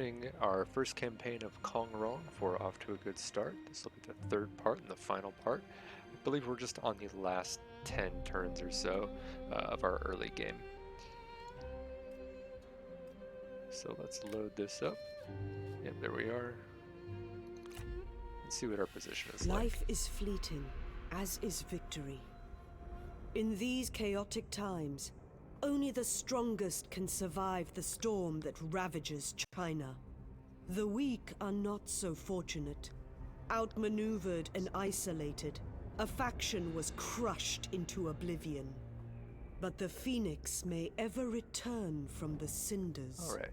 finishing our first campaign of Kong Rong for Off to a Good Start. This will be the third part and the final part. I believe we're just on the last 10 turns or so of our early game. So let's load this up. Yep, there we are. Let's see what our position is like. Life is fleeting, as is victory. In these chaotic times, only the strongest can survive the storm that ravages China. The weak are not so fortunate. Outmaneuvered and isolated, a faction was crushed into oblivion. But the phoenix may ever return from the cinders. All right.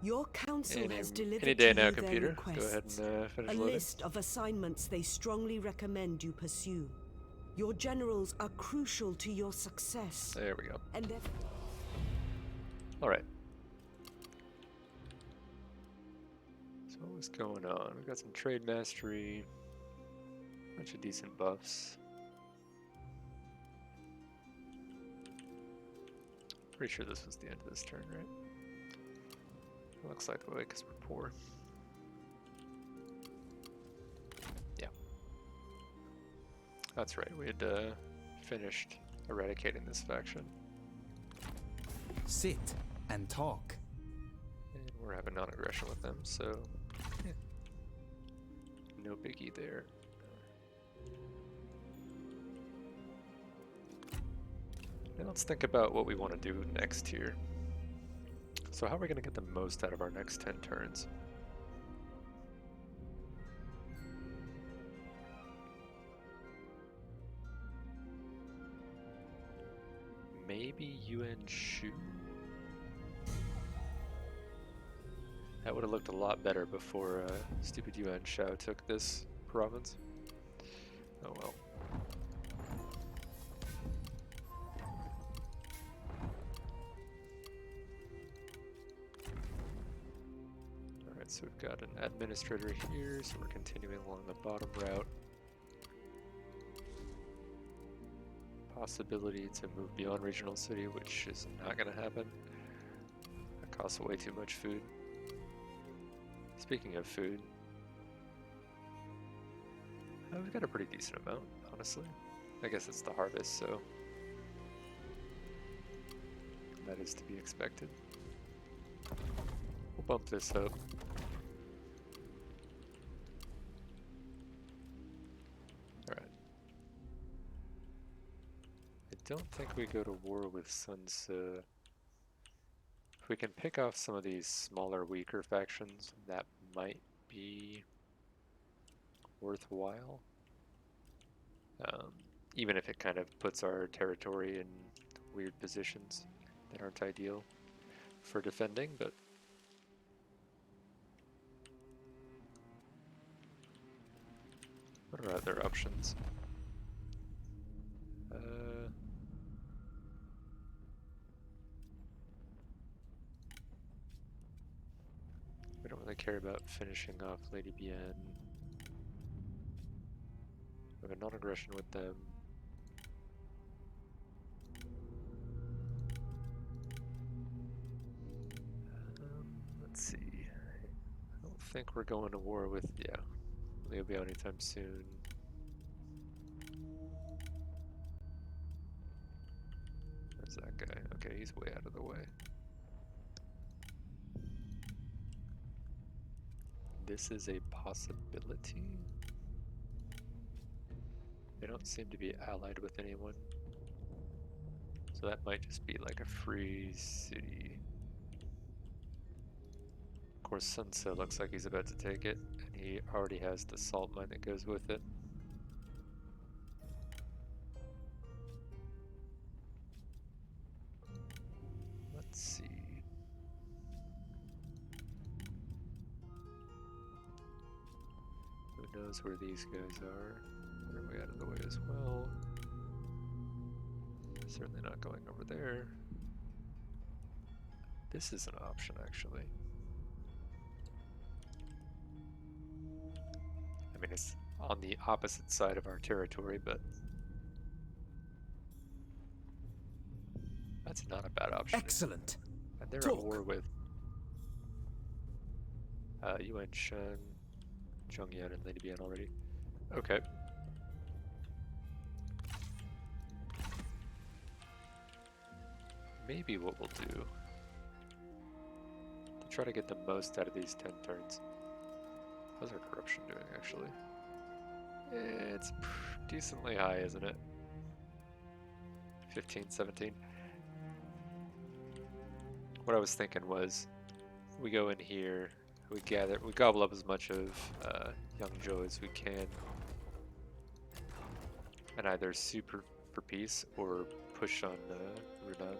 Your council has delivered any day to now, you computer. their requests. Go ahead and finish a loading. list of assignments they strongly recommend you pursue. Your generals are crucial to your success. There we go. And all right. So what's going on? We've got some trade mastery, a bunch of decent buffs. Pretty sure this was the end of this turn, right? Looks like the way because we're poor. Yeah. That's right, we had finished eradicating this faction. Sit and talk. And we're having non-aggression with them, so yeah. No biggie there. Now let's think about what we want to do next here. So how are we going to get the most out of our next 10 turns? Maybe Yuan Shu? That would have looked a lot better before stupid Yuan Shao took this province. Oh well. So we've got an administrator here, so we're continuing along the bottom route. Possibility to move beyond regional city, which is not going to happen. That costs way too much food. Speaking of food, we've got a pretty decent amount, honestly. I guess it's the harvest, so that is to be expected. We'll bump this up. I don't think we go to war with Sun Ce. If we can pick off some of these smaller, weaker factions, that might be worthwhile. Even if it kind of puts our territory in weird positions that aren't ideal for defending, but what are other options? We don't really care about finishing off Lady Bien. We have a non-aggression with them. Let's see. I don't think we're going to war with, yeah, Liu Biao anytime soon. Where's that guy? Okay, he's way out of the way. This is a possibility. They don't seem to be allied with anyone. So that might just be like a free city. Of course, Sun Ce looks like he's about to take it, and he already has the salt mine that goes with it. Let's see. Who knows where these guys are? They're way out of the way as well. Certainly not going over there. This is an option, actually. I mean, it's on the opposite side of our territory, but that's not a bad option. Excellent. And they're at war Talk. with Yuan Shen, Zhong Yan, and Lady Bian already. Okay. Maybe what we'll do to try to get the most out of these 10 turns. How's our corruption doing, actually? It's decently high, isn't it? 15, 17. What I was thinking was, we go in here, we gobble up as much of Young Joe as we can, and either super for peace or push on Runan.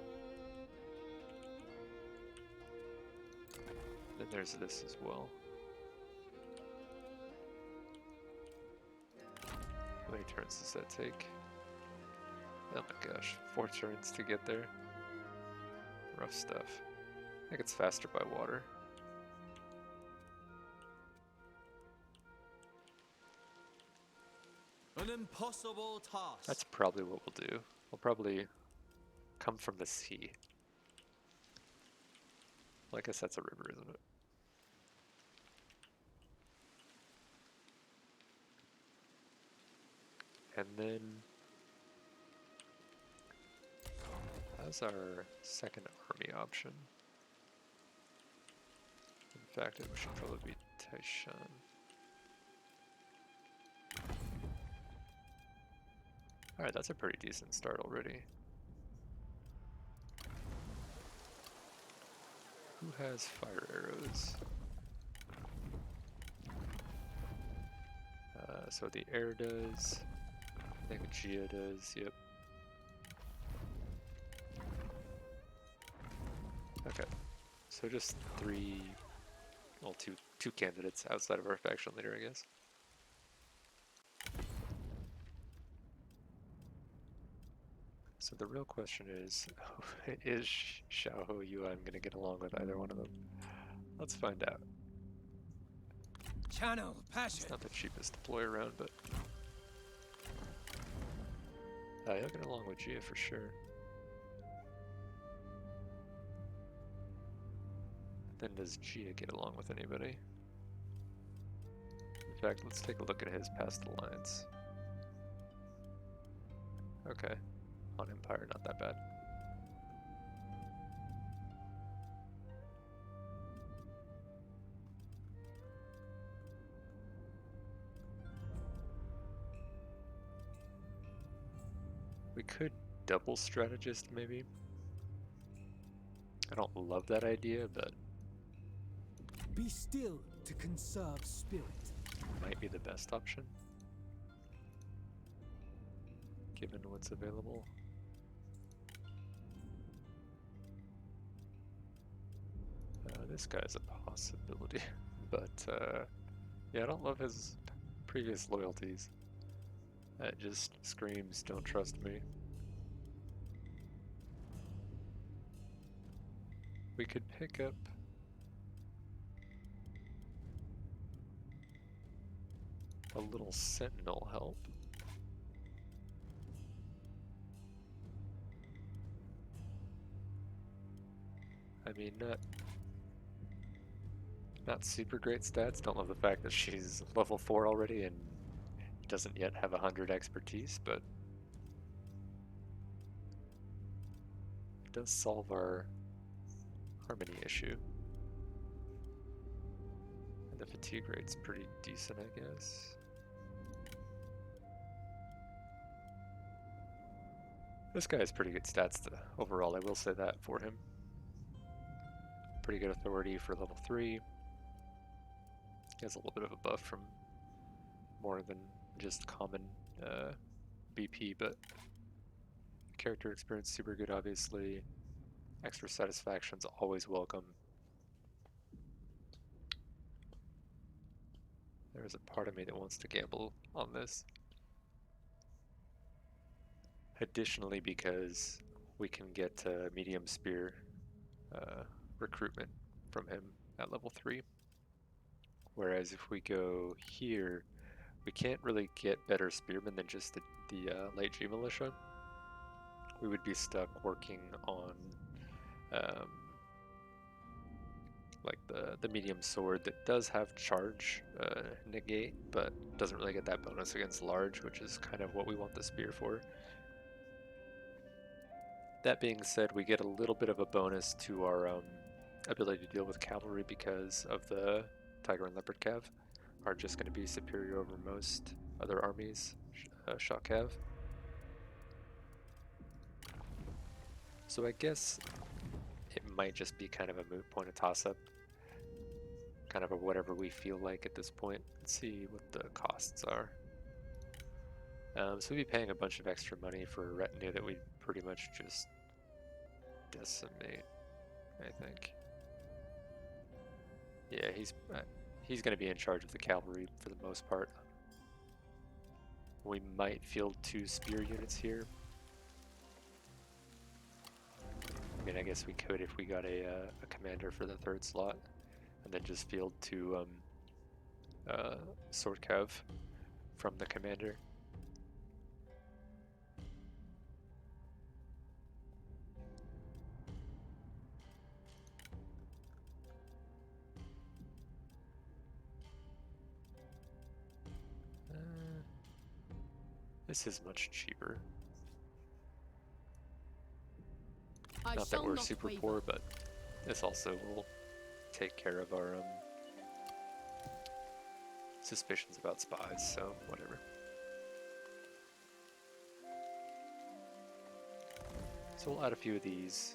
Then there's this as well. How many turns does that take? Oh my gosh, 4 turns to get there. Rough stuff. I think it's faster by water. An impossible task. That's probably what we'll do. We'll probably come from the sea. Well, I guess that's a river, isn't it? And then, how's our second army option? In fact, it should probably be Taishan. Alright, that's a pretty decent start already. Who has fire arrows? So the air does. I think Gia does, yep. Okay, so just two candidates outside of our faction leader, I guess. So the real question is Xiaohu Yuan gonna get along with either one of them? Let's find out. Channel passion. It's not the cheapest deploy around, but he'll get along with Gia for sure. Then does Gia get along with anybody? In fact, let's take a look at his past alliance. Okay, on Empire, not that bad. We could double strategist, maybe. I don't love that idea, but Be still to conserve spirit. might be the best option, given what's available. This guy's a possibility, but yeah, I don't love his previous loyalties. That just screams, don't trust me. We could pick up a little sentinel help. I mean, not super great stats. Don't love the fact that she's level 4 already and doesn't yet have 100 expertise, but it does solve our harmony issue. And the fatigue rate's pretty decent, I guess. This guy has pretty good stats overall, I will say that for him. Pretty good authority for level 3. He has a little bit of a buff from more than just common BP, but character experience super good, obviously. Extra satisfaction's always welcome. There's a part of me that wants to gamble on this. Additionally, because we can get medium spear recruitment from him at level 3. Whereas if we go here, we can't really get better spearmen than just the light G militia. We would be stuck working on like the medium sword that does have charge negate, but doesn't really get that bonus against large, which is kind of what we want the spear for. That being said, we get a little bit of a bonus to our ability to deal with cavalry because of the Tiger and Leopard Cav are just going to be superior over most other armies, shot Cav. So I guess it might just be kind of a moot point, a toss-up. Kind of a whatever we feel like at this point. Let's see what the costs are. So we'd be paying a bunch of extra money for a retinue that we'd pretty much just decimate, I think. Yeah, he's going to be in charge of the cavalry for the most part. We might field 2 spear units here. I mean, I guess we could if we got a commander for the 3rd slot, and then just field 2 sword cav from the commander. This is much cheaper. Not that we're super poor, but this also will take care of our suspicions about spies, so whatever. So we'll add a few of these.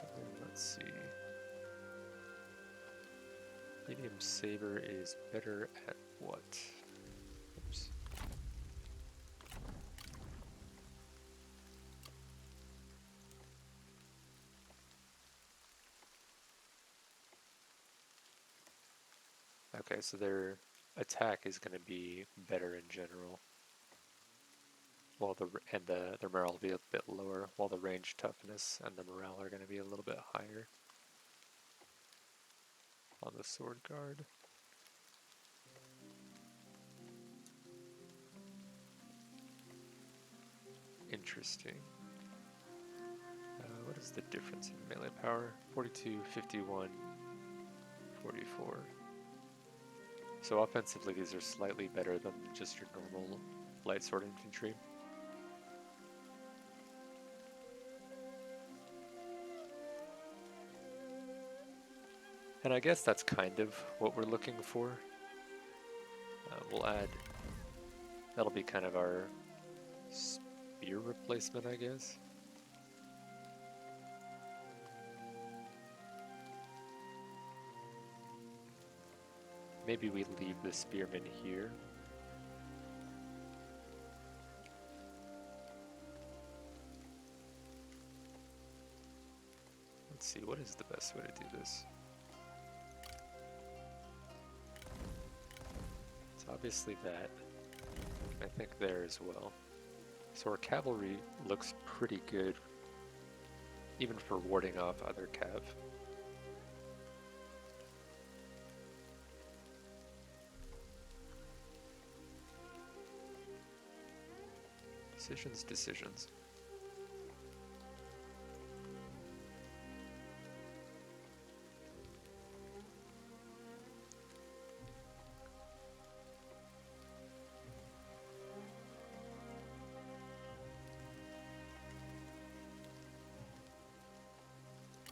And then let's see. Medium saber is better at what? Oops. Okay, so their attack is going to be better in general. While their morale will be a bit lower, while the range toughness and the morale are going to be a little bit higher on the sword guard. Interesting. What is the difference in melee power? 42, 51, 44. So offensively, these are slightly better than just your normal light sword infantry. And I guess that's kind of what we're looking for. We'll add, that'll be kind of our spear replacement, I guess. Maybe we leave the spearmen here. Let's see, what is the best way to do this? It's obviously that. I think there as well. So our cavalry looks pretty good, even for warding off other cav. Decisions.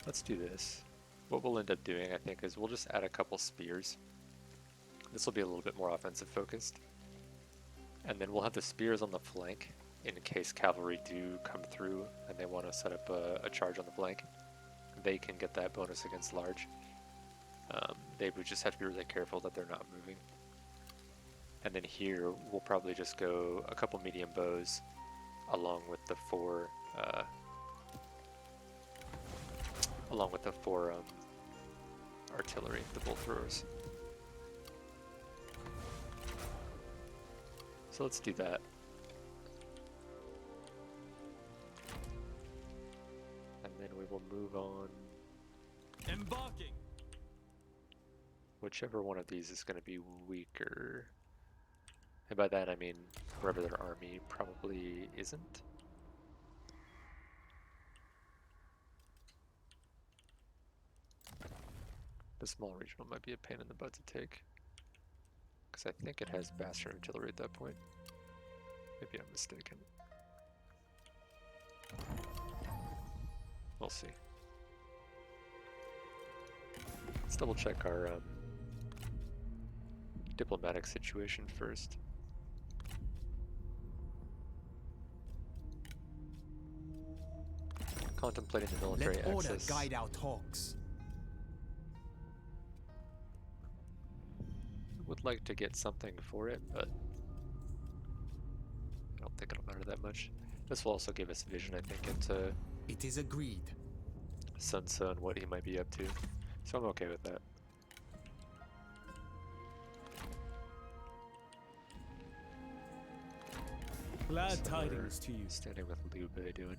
Let's do this. What we'll end up doing, I think, is we'll just add a couple spears. This will be a little bit more offensive focused. And then we'll have the spears on the flank in case cavalry do come through and they want to set up a charge on the flank. They can get that bonus against large. They would just have to be really careful that they're not moving. And then here, we'll probably just go a couple medium bows along with the four artillery, the bolt throwers. So let's do that. And then we will move on. Embarking. Whichever one of these is going to be weaker. And by that I mean wherever their army probably isn't. The small regional might be a pain in the butt to take, because I think it has bastard artillery at that point. Maybe I'm mistaken. We'll see. Let's double check our diplomatic situation first. Contemplating the military Let order access. guide our talks. Would like to get something for it, but I don't think it'll matter that much. This will also give us vision, I think, into It is agreed. Sun Tzu and what he might be up to. So I'm okay with that. Glad So tidings to you. standing with Liu Bei doing?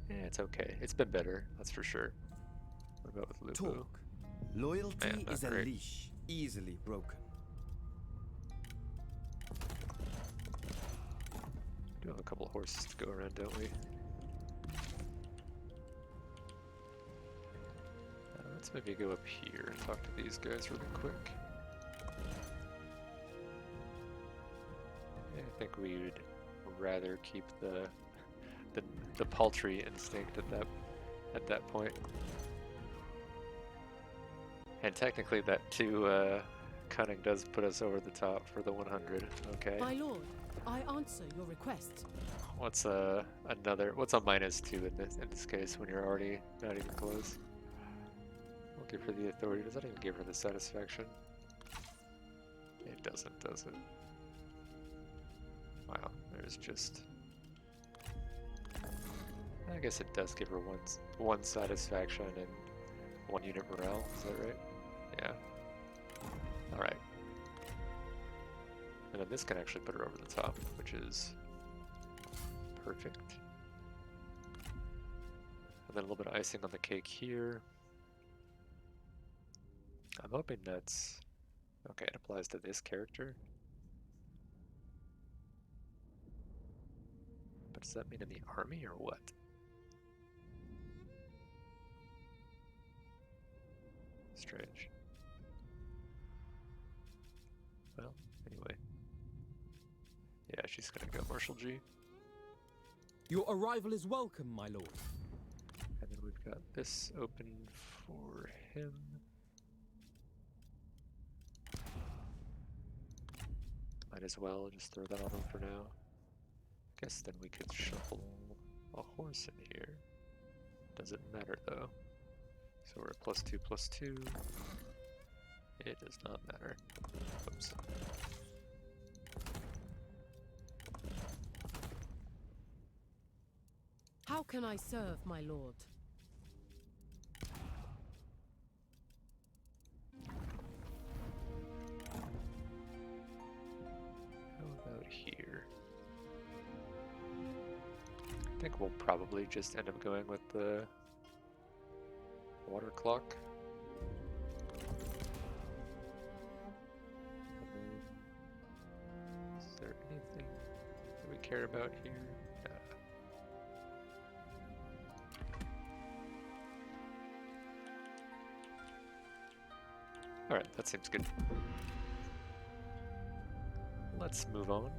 Yeah, it's okay. It's been better, that's for sure. What about with Liu Bei? Talk. Loyalty Man, not is a great. leash, easily broken. We do have a couple of horses to go around, don't we? Let's maybe go up here and talk to these guys really quick. Yeah, I think we'd rather keep the paltry instinct at that point. And technically that 2 cunning does put us over the top for the 100. Okay. My lord, I answer your request. What's what's a -2 in this case when you're already not even close? We'll give her the authority. Does that even give her the satisfaction? It doesn't, does it? Wow, there's just... I guess it does give her one satisfaction and 1 unit morale, is that right? Yeah. Alright. And then this can actually put her over the top, which is perfect. And then a little bit of icing on the cake here. I'm hoping that's... Okay, it applies to this character. But does that mean in the army or what? Strange. Well, anyway. Yeah, she's gonna go Marshal G. Your arrival is welcome, my lord. And then we've got this open for him. Might as well just throw that on him for now. Guess then we could shuffle a horse in here. Doesn't matter though. So we're at +2/+2. It does not matter. Oops. How can I serve, my lord? How about here? I think we'll probably just end up going with the water clock. And then, is there anything that we care about here? Alright, that seems good. Let's move on.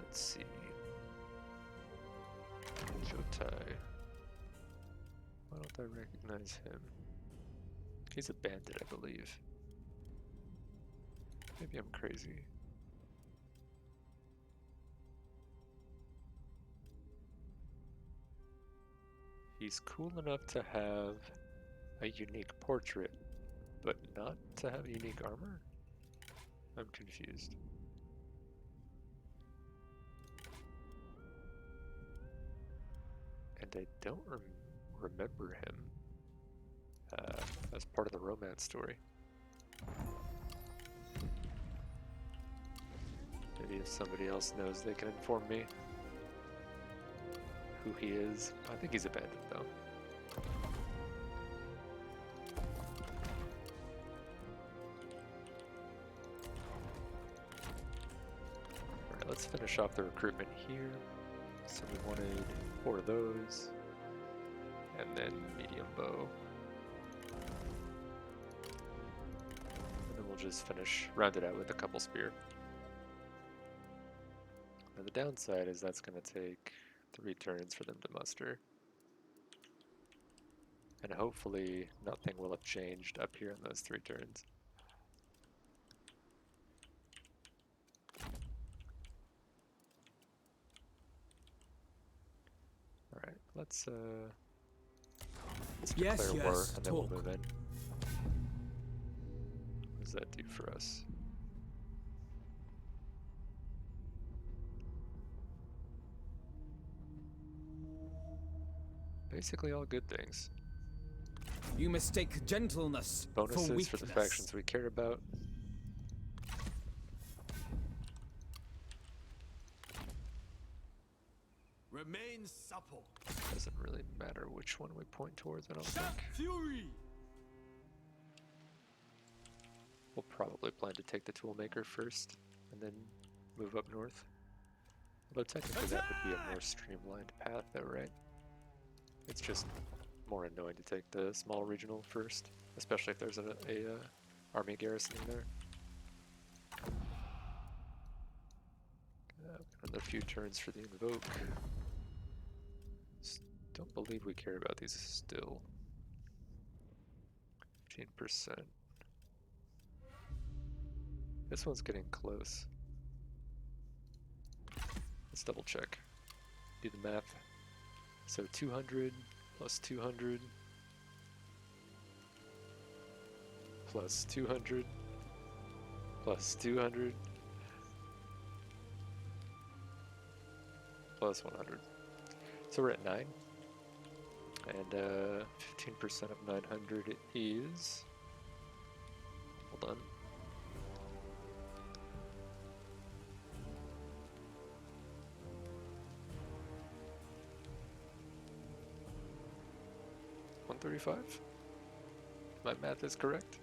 Let's see. Jotai. Why don't I recognize him? He's a bandit, I believe. Maybe I'm crazy. He's cool enough to have a unique portrait, but not to have unique armor? I'm confused. And I don't remember him as part of the romance story. Maybe if somebody else knows, they can inform me who he is. I think he's abandoned, though. Alright, let's finish off the recruitment here. So we wanted 4 of those, and then medium bow. And then we'll just round it out with a couple spear. Now the downside is that's going to take 3 turns for them to muster. And hopefully nothing will have changed up here in those 3 turns. Alright, let's declare war and then we'll move in. What does that do for us? Basically all good things. You mistake gentleness Bonuses for weakness. for the factions we care about. Remain supple. Doesn't really matter which one we point towards, I don't think. Fury. We'll probably plan to take the toolmaker first, and then move up north. Although technically that would be a more streamlined path though, right? It's just more annoying to take the small regional first, especially if there's a army garrisoning there. Another few turns for the invoke. Don't believe we care about these still. 15%. This one's getting close. Let's double check. Do the math. So 200 plus 200 plus 200 plus 200 plus 100. So we're at 9. And 15% of 900 is... Hold on. $135? My math is correct.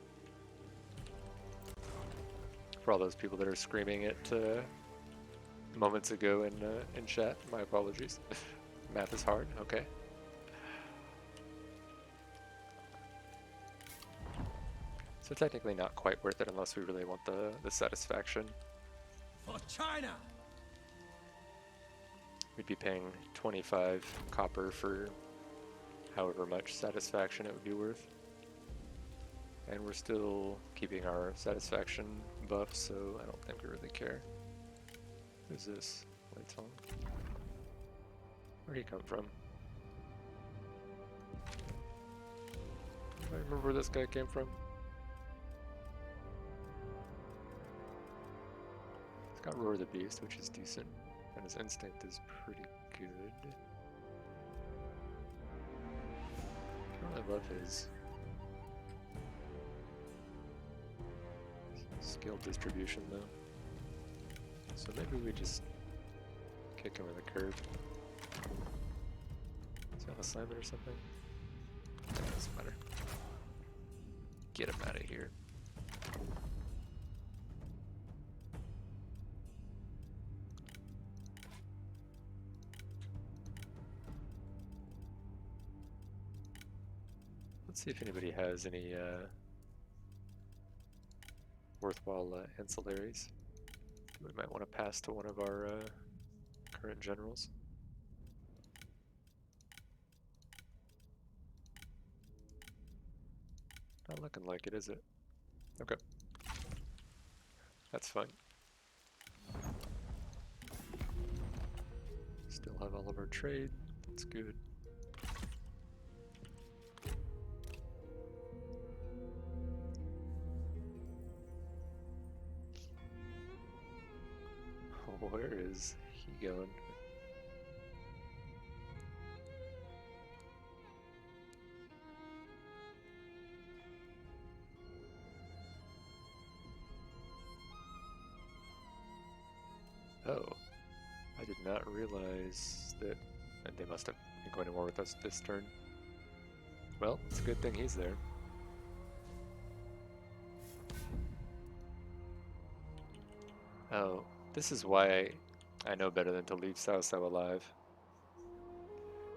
For all those people that are screaming it moments ago in chat, my apologies. Math is hard, okay. So technically not quite worth it unless we really want the satisfaction. For China. We'd be paying 25 copper for however much satisfaction it would be worth. And we're still keeping our satisfaction buff, so I don't think we really care. Who's this? Wait, where'd he come from? I remember where this guy came from. He's got Roar the Beast, which is decent, and his instinct is pretty good. I really love his skill distribution though. So maybe we just kick him in the curb. Is he on assignment or something? It doesn't matter. Get him out of here. Let's see if anybody has any worthwhile ancillaries we might want to pass to one of our current generals. Not looking like it, is it? Okay. That's fine. Still have all of our trade. That's good. Where is he going? not realize that they must have been going to war with us this turn. Well, it's a good thing he's there. Oh, this is why I know better than to leave Cao Cao alive.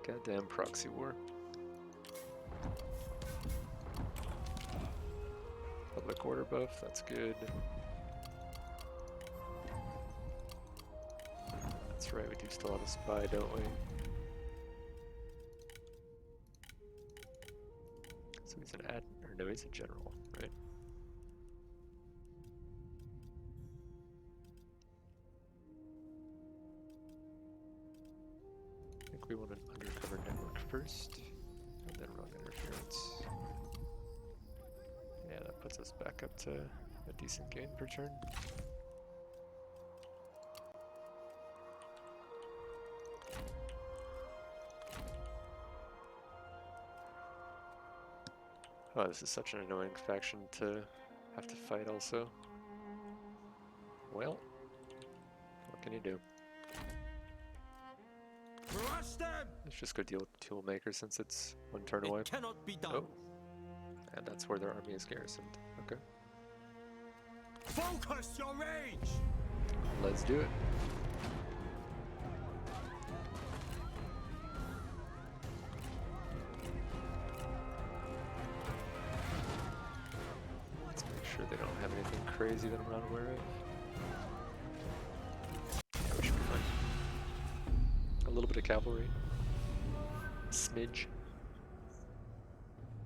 Goddamn proxy war. Public order buff, that's good. That's right, we do still have a spy, don't we? So he's an ad, or no, he's a general, right? I think we want an undercover network first, and then run interference. Yeah, that puts us back up to a decent gain per turn. Oh, this is such an annoying faction to have to fight also. Well, what can you do? Crush them! Let's just go deal with the Toolmaker since it's one turn away. It cannot be done. Oh, and that's where their army is garrisoned. Okay, Focus your rage! let's do it. Let's make sure they don't have anything crazy that I'm not aware of. Yeah, we should be fine. A little bit of cavalry. Smidge.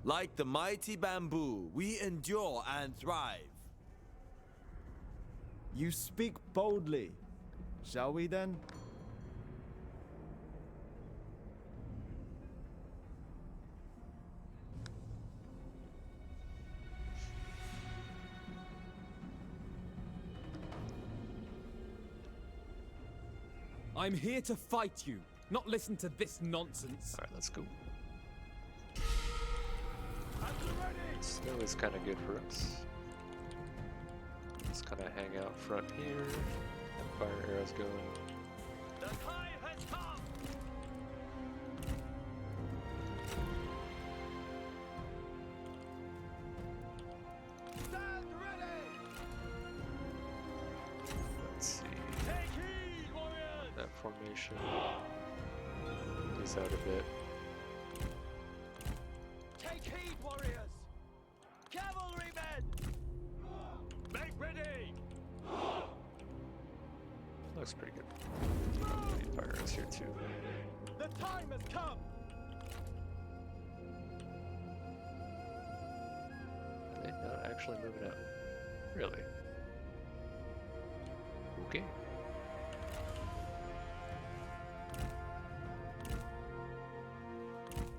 Like the mighty bamboo, we endure and thrive. You speak boldly. Shall we then? I'm here to fight you, not listen to this nonsense. Alright, let's go. Snow is kind of good for us. Just kind of hang out front here and fire arrows going. The time has come! Stand ready! Let's see. Take heed, warriors! That formation is out a bit. Take heed, warriors! Cavalrymen! Make ready! Looks pretty good. Need fire arrows here too. The time has come! Are they not actually moving out? Really? Okay.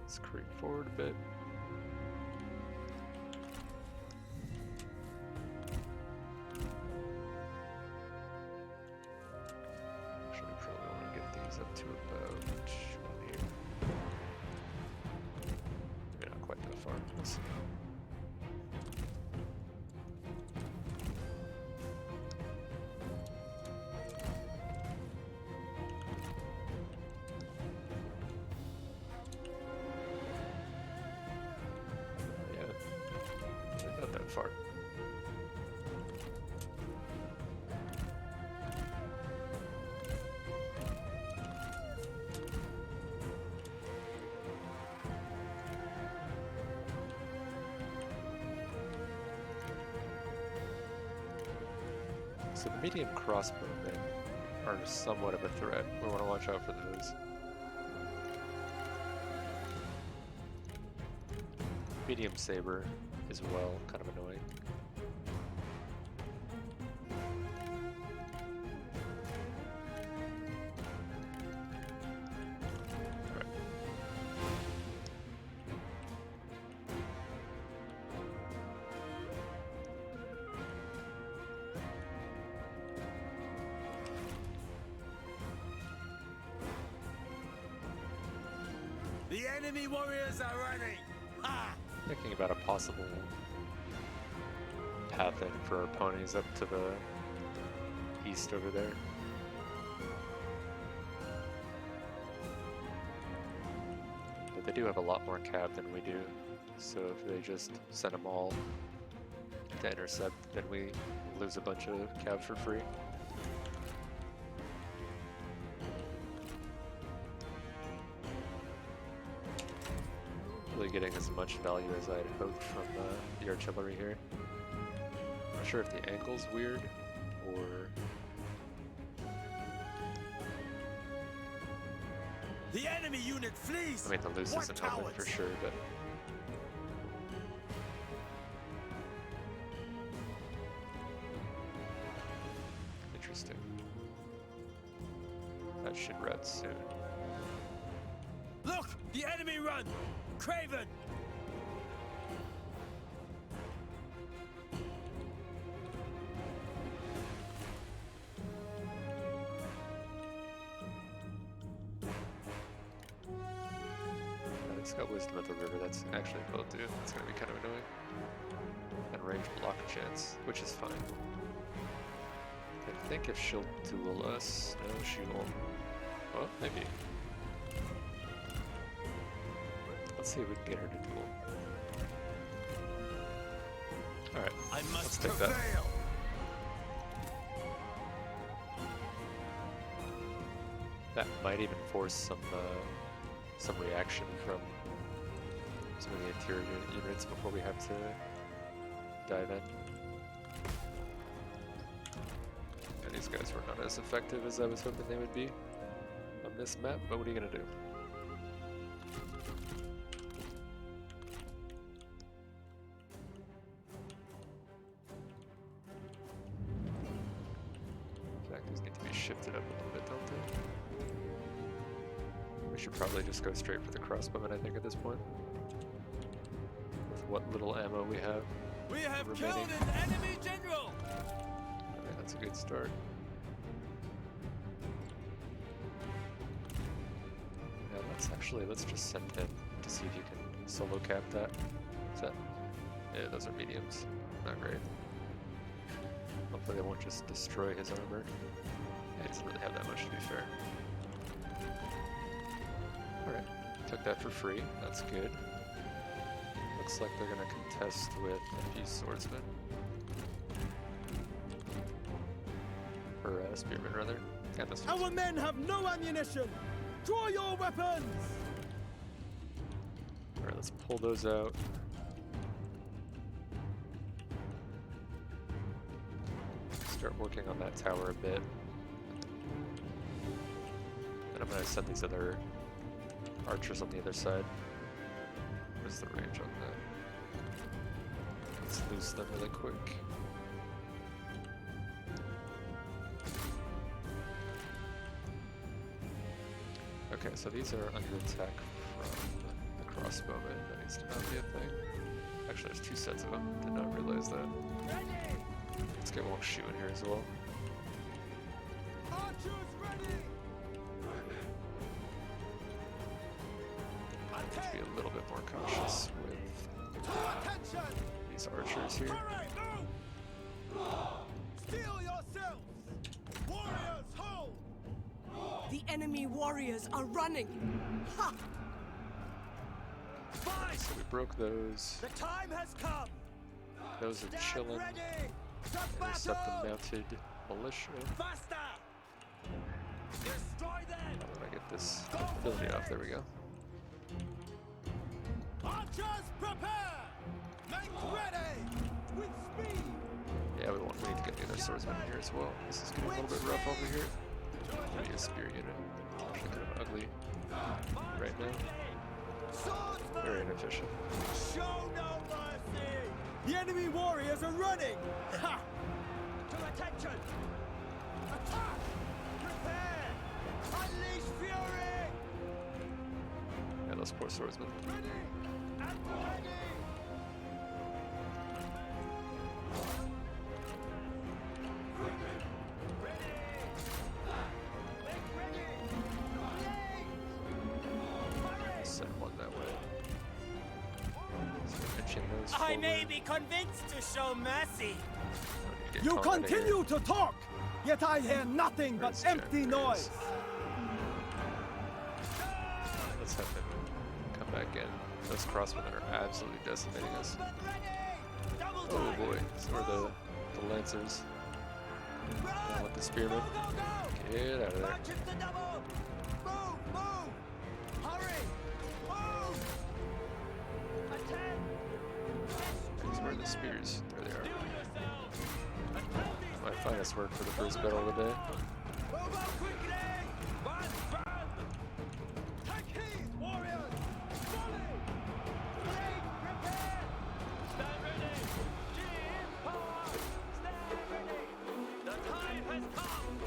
Let's creep forward a bit. Actually, we probably want to get these up to about one here. Maybe not quite that far. We'll see. Yeah, not that far. So medium crossbowmen are somewhat of a threat. We want to watch out for those. Medium saber as well, kind of annoying. Alright. The enemy warriors are running! Ha! Thinking about a possible path in for our ponies up to the east over there. They do have a lot more cav than we do, so if they just send them all to intercept, then we lose a bunch of cav for free. Really getting as much value as I'd hoped from the artillery here. Not sure if the angle's weird or The enemy unit flees. I mean the loose isn't open for sure, but interesting. That should red soon. Look, the enemy run. Craven. It's got wisdom at the river, that's actually a both do. It's gonna be kind of annoying. And range block chance, which is fine. I think if she'll duel us, no she won't. Well, maybe. Let's see if we can get her to duel. Alright, let's take that. That might even force some reaction from some of the interior units before we have to dive in. And these guys were not as effective as I was hoping they would be on this map, but what are you gonna do? In fact, these need to be shifted up a little bit, don't they? We should probably just go straight for the crossbowmen, I think, at this point. With what little ammo we have. We have remaining. killed an enemy general. Okay, that's a good start. Yeah, let's just send him to see if you can solo cap that. Is that? Yeah, those are mediums. Not great. Hopefully they won't just destroy his armor. Yeah, he doesn't really have that much, to be fair. Alright, took that for free, that's good. Looks like they're gonna contest with a few swordsmen. Or spearmen, rather. And this Our men have no ammunition! Draw your weapons! Alright, let's pull those out. Start working on that tower a bit. And I'm gonna send these other archers on the other side. What's the range on that? Let's loose them really quick. Okay, so these are under attack from the crossbowmen. That needs to not be a thing. Actually, there's two sets of them. Did not realize that. Let's get one shoe in here as well. Archers ready! Need to be a little bit more cautious with Attention! these archers here. Steel yourselves! Warriors, hold! The enemy warriors are running! Ha! So we broke those. The time has come! Those are chilling. Intercept the mounted militia. Faster! Destroy them! How do I get this ability off? There we go. Archers, prepare! Make ready! With speed! Yeah, we need to get the other swordsman in here as well. This is getting a little bit rough over here. Maybe a spear unit. Actually kind of ugly right now. Swordsman! Very inefficient. Show no mercy! The enemy warriors are running! Ha! To attention! Attack! Prepare! Unleash fury! Yeah, those poor swordsmen. Ready! And ready! Send one that way. So we're pitching those I may forward. be convinced to show mercy. Get You Kong out of here. continue to talk, yet I hear nothing but Where's empty Jack? noise. Let's have him come come back in. Those crossbowmen are absolutely decimating us. Oh boy, so are the lancers. Down with the spearmen. Get out of there. These were the spears. There they are. My finest work for the first battle of the day.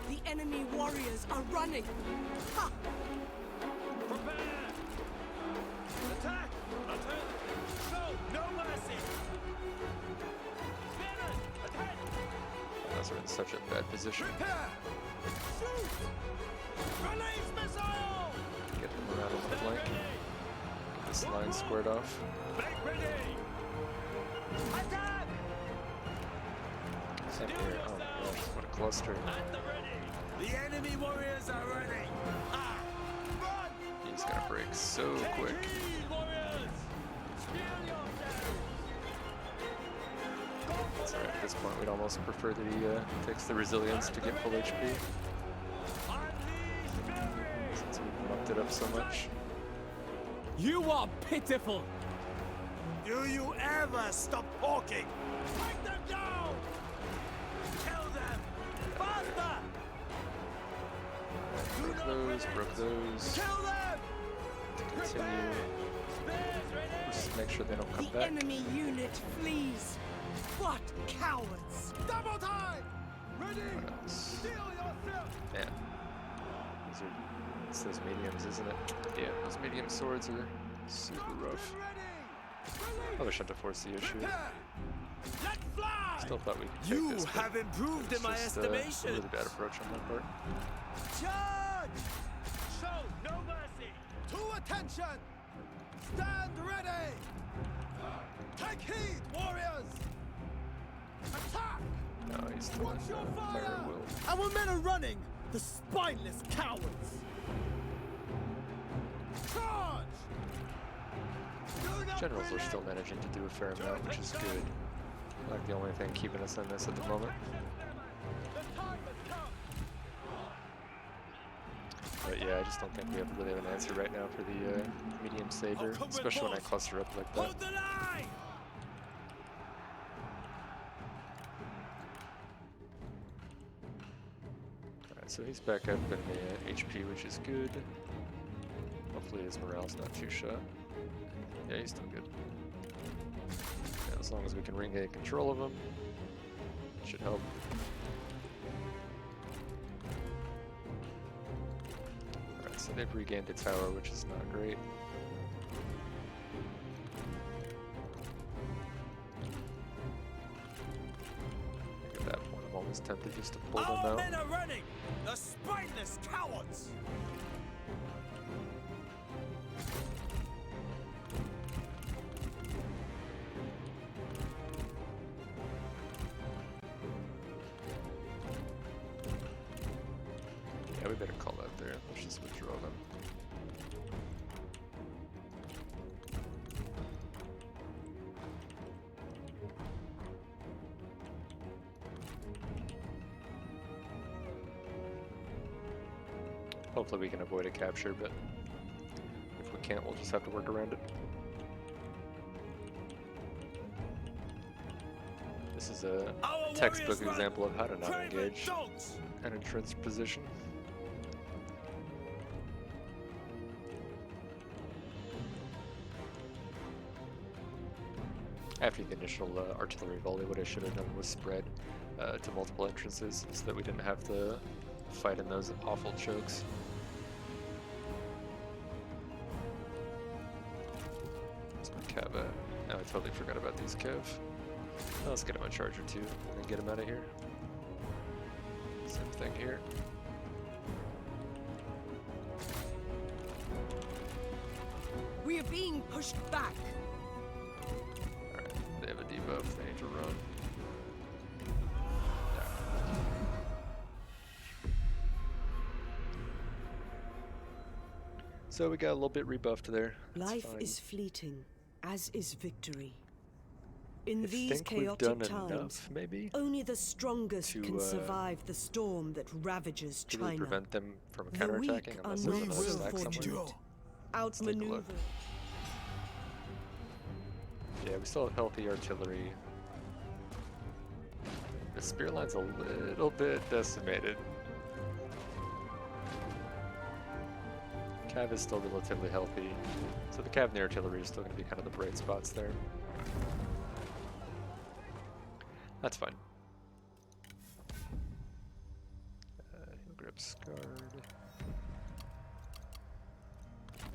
The enemy warriors are running. Ha! Prepare! Attack! Attack! Show no mercy! Spearmen! Attack! Those are in such a bad position. Prepare! Shoot! Release missile! Get them around on the flank. Get this line squared off. Make ready! Attack! Same here. Oh my gosh, what a cluster. At the ready! The enemy warriors are ready. Ah! Run! He's gonna break so quick. Take heed, warriors! Steel yourselves! Go for Sorry, the at this left! point, we'd almost prefer that he takes the resilience to get full HP, Unleash fury! since we mucked it up so much. You are pitiful! Do you ever stop talking? Take them down! Kill them! Faster! Broke those, broke those. Kill them! Continue. Spears ready! Just make sure they don't come The back. enemy unit flees. What cowards! Double time! Ready! What else? Steel yourself! Man. These are, it's those mediums, isn't it? Yeah, those medium swords are super rough. Ready! Probably shouldn't have forced the issue. Prepare! Let fly! Still thought we could take You this, but have improved it's in my just, estimation. a really bad approach on my part. Charge! Show no mercy! To attention! Stand ready! Take heed, warriors! Attack! No, he's still Watch your in fire! fire will. Our men are running! The spineless cowards! Charge! Do not Generals are relent! still managing to do a fair amount, which is good. Like the only thing keeping us in this at the moment. The time has come! But yeah, I just don't think we really have an answer right now for the medium saber, especially when I cluster up like that. Hold the line! Alright, so he's back up in the HP, which is good. Hopefully his morale's not too shot. Yeah, he's still good. Yeah, as long as we can regain control of him, it should help. Alright, so they've regained the tower, which is not great. At that point, I'm almost tempted just to pull them Our out. men are running! The spineless cowards! Yeah, we better call that there. Let's just withdraw them. Hopefully we can avoid a capture, but if we can't, we'll just have to work around it. This is a Our textbook warriors run! example of how to not Craven engage dogs! an entrenched position. After the initial artillery volley, what I should have done was spread to multiple entrances so that we didn't have to fight in those awful chokes. Where's my cav at? Oh, I totally forgot about these cav. Oh, let's get him a charger too, and then get him out of here. Same thing here. We are being pushed back. Alright, they have a debuff, they need to run. So we got a little bit rebuffed there. That's Life fine. is fleeting, as is victory. In I these think we've chaotic done times, enough, maybe, only the strongest to, can survive the storm that ravages to really China. prevent them from The counterattacking weak are unless not there's We another so stack will somewhere. endure. fortunate. take a Outmaneuver. look. Yeah, we still have healthy artillery. The spear line's a little bit decimated. Cav is still relatively healthy, so the cav and the artillery is still going to be kind of the bright spots there. That's fine. He'll grab Scarred.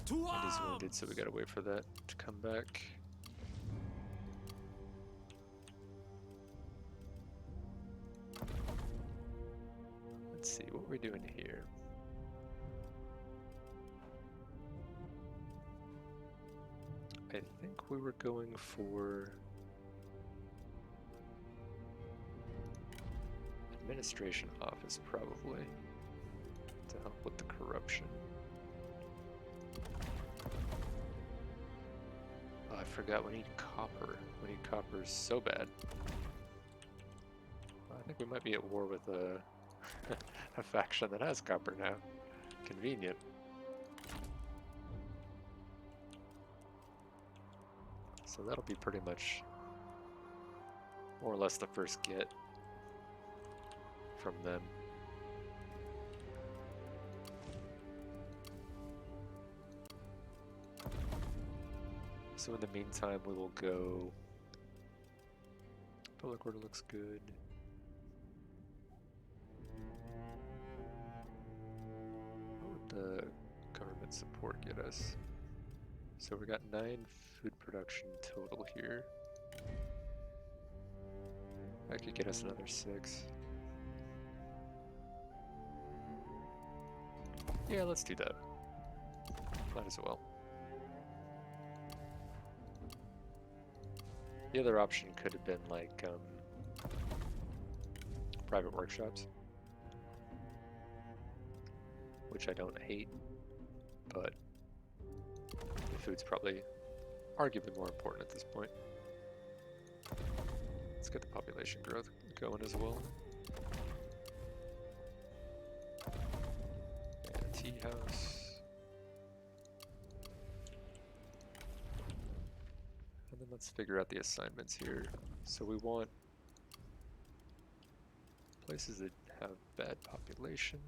To And he's arms! wounded, so we gotta wait for that to come back. Let's see, what are we doing here? I think we were going for administration office, probably, to help with the corruption. Oh, I forgot, we need copper. We need copper so bad. I think we might be at war with a, a faction that has copper now. Convenient. So that'll be pretty much more or less the first get from them. So in the meantime, we will go. Public order looks good. What would the government support get us? So we got 9 food production total here. That could get us another 6. Yeah, let's do that. Might as well. The other option could have been like private workshops, which I don't hate, but the food's probably arguably more important at this point. Let's get the population growth going as well. And tea house. And then let's figure out the assignments here. So we want places that have bad population.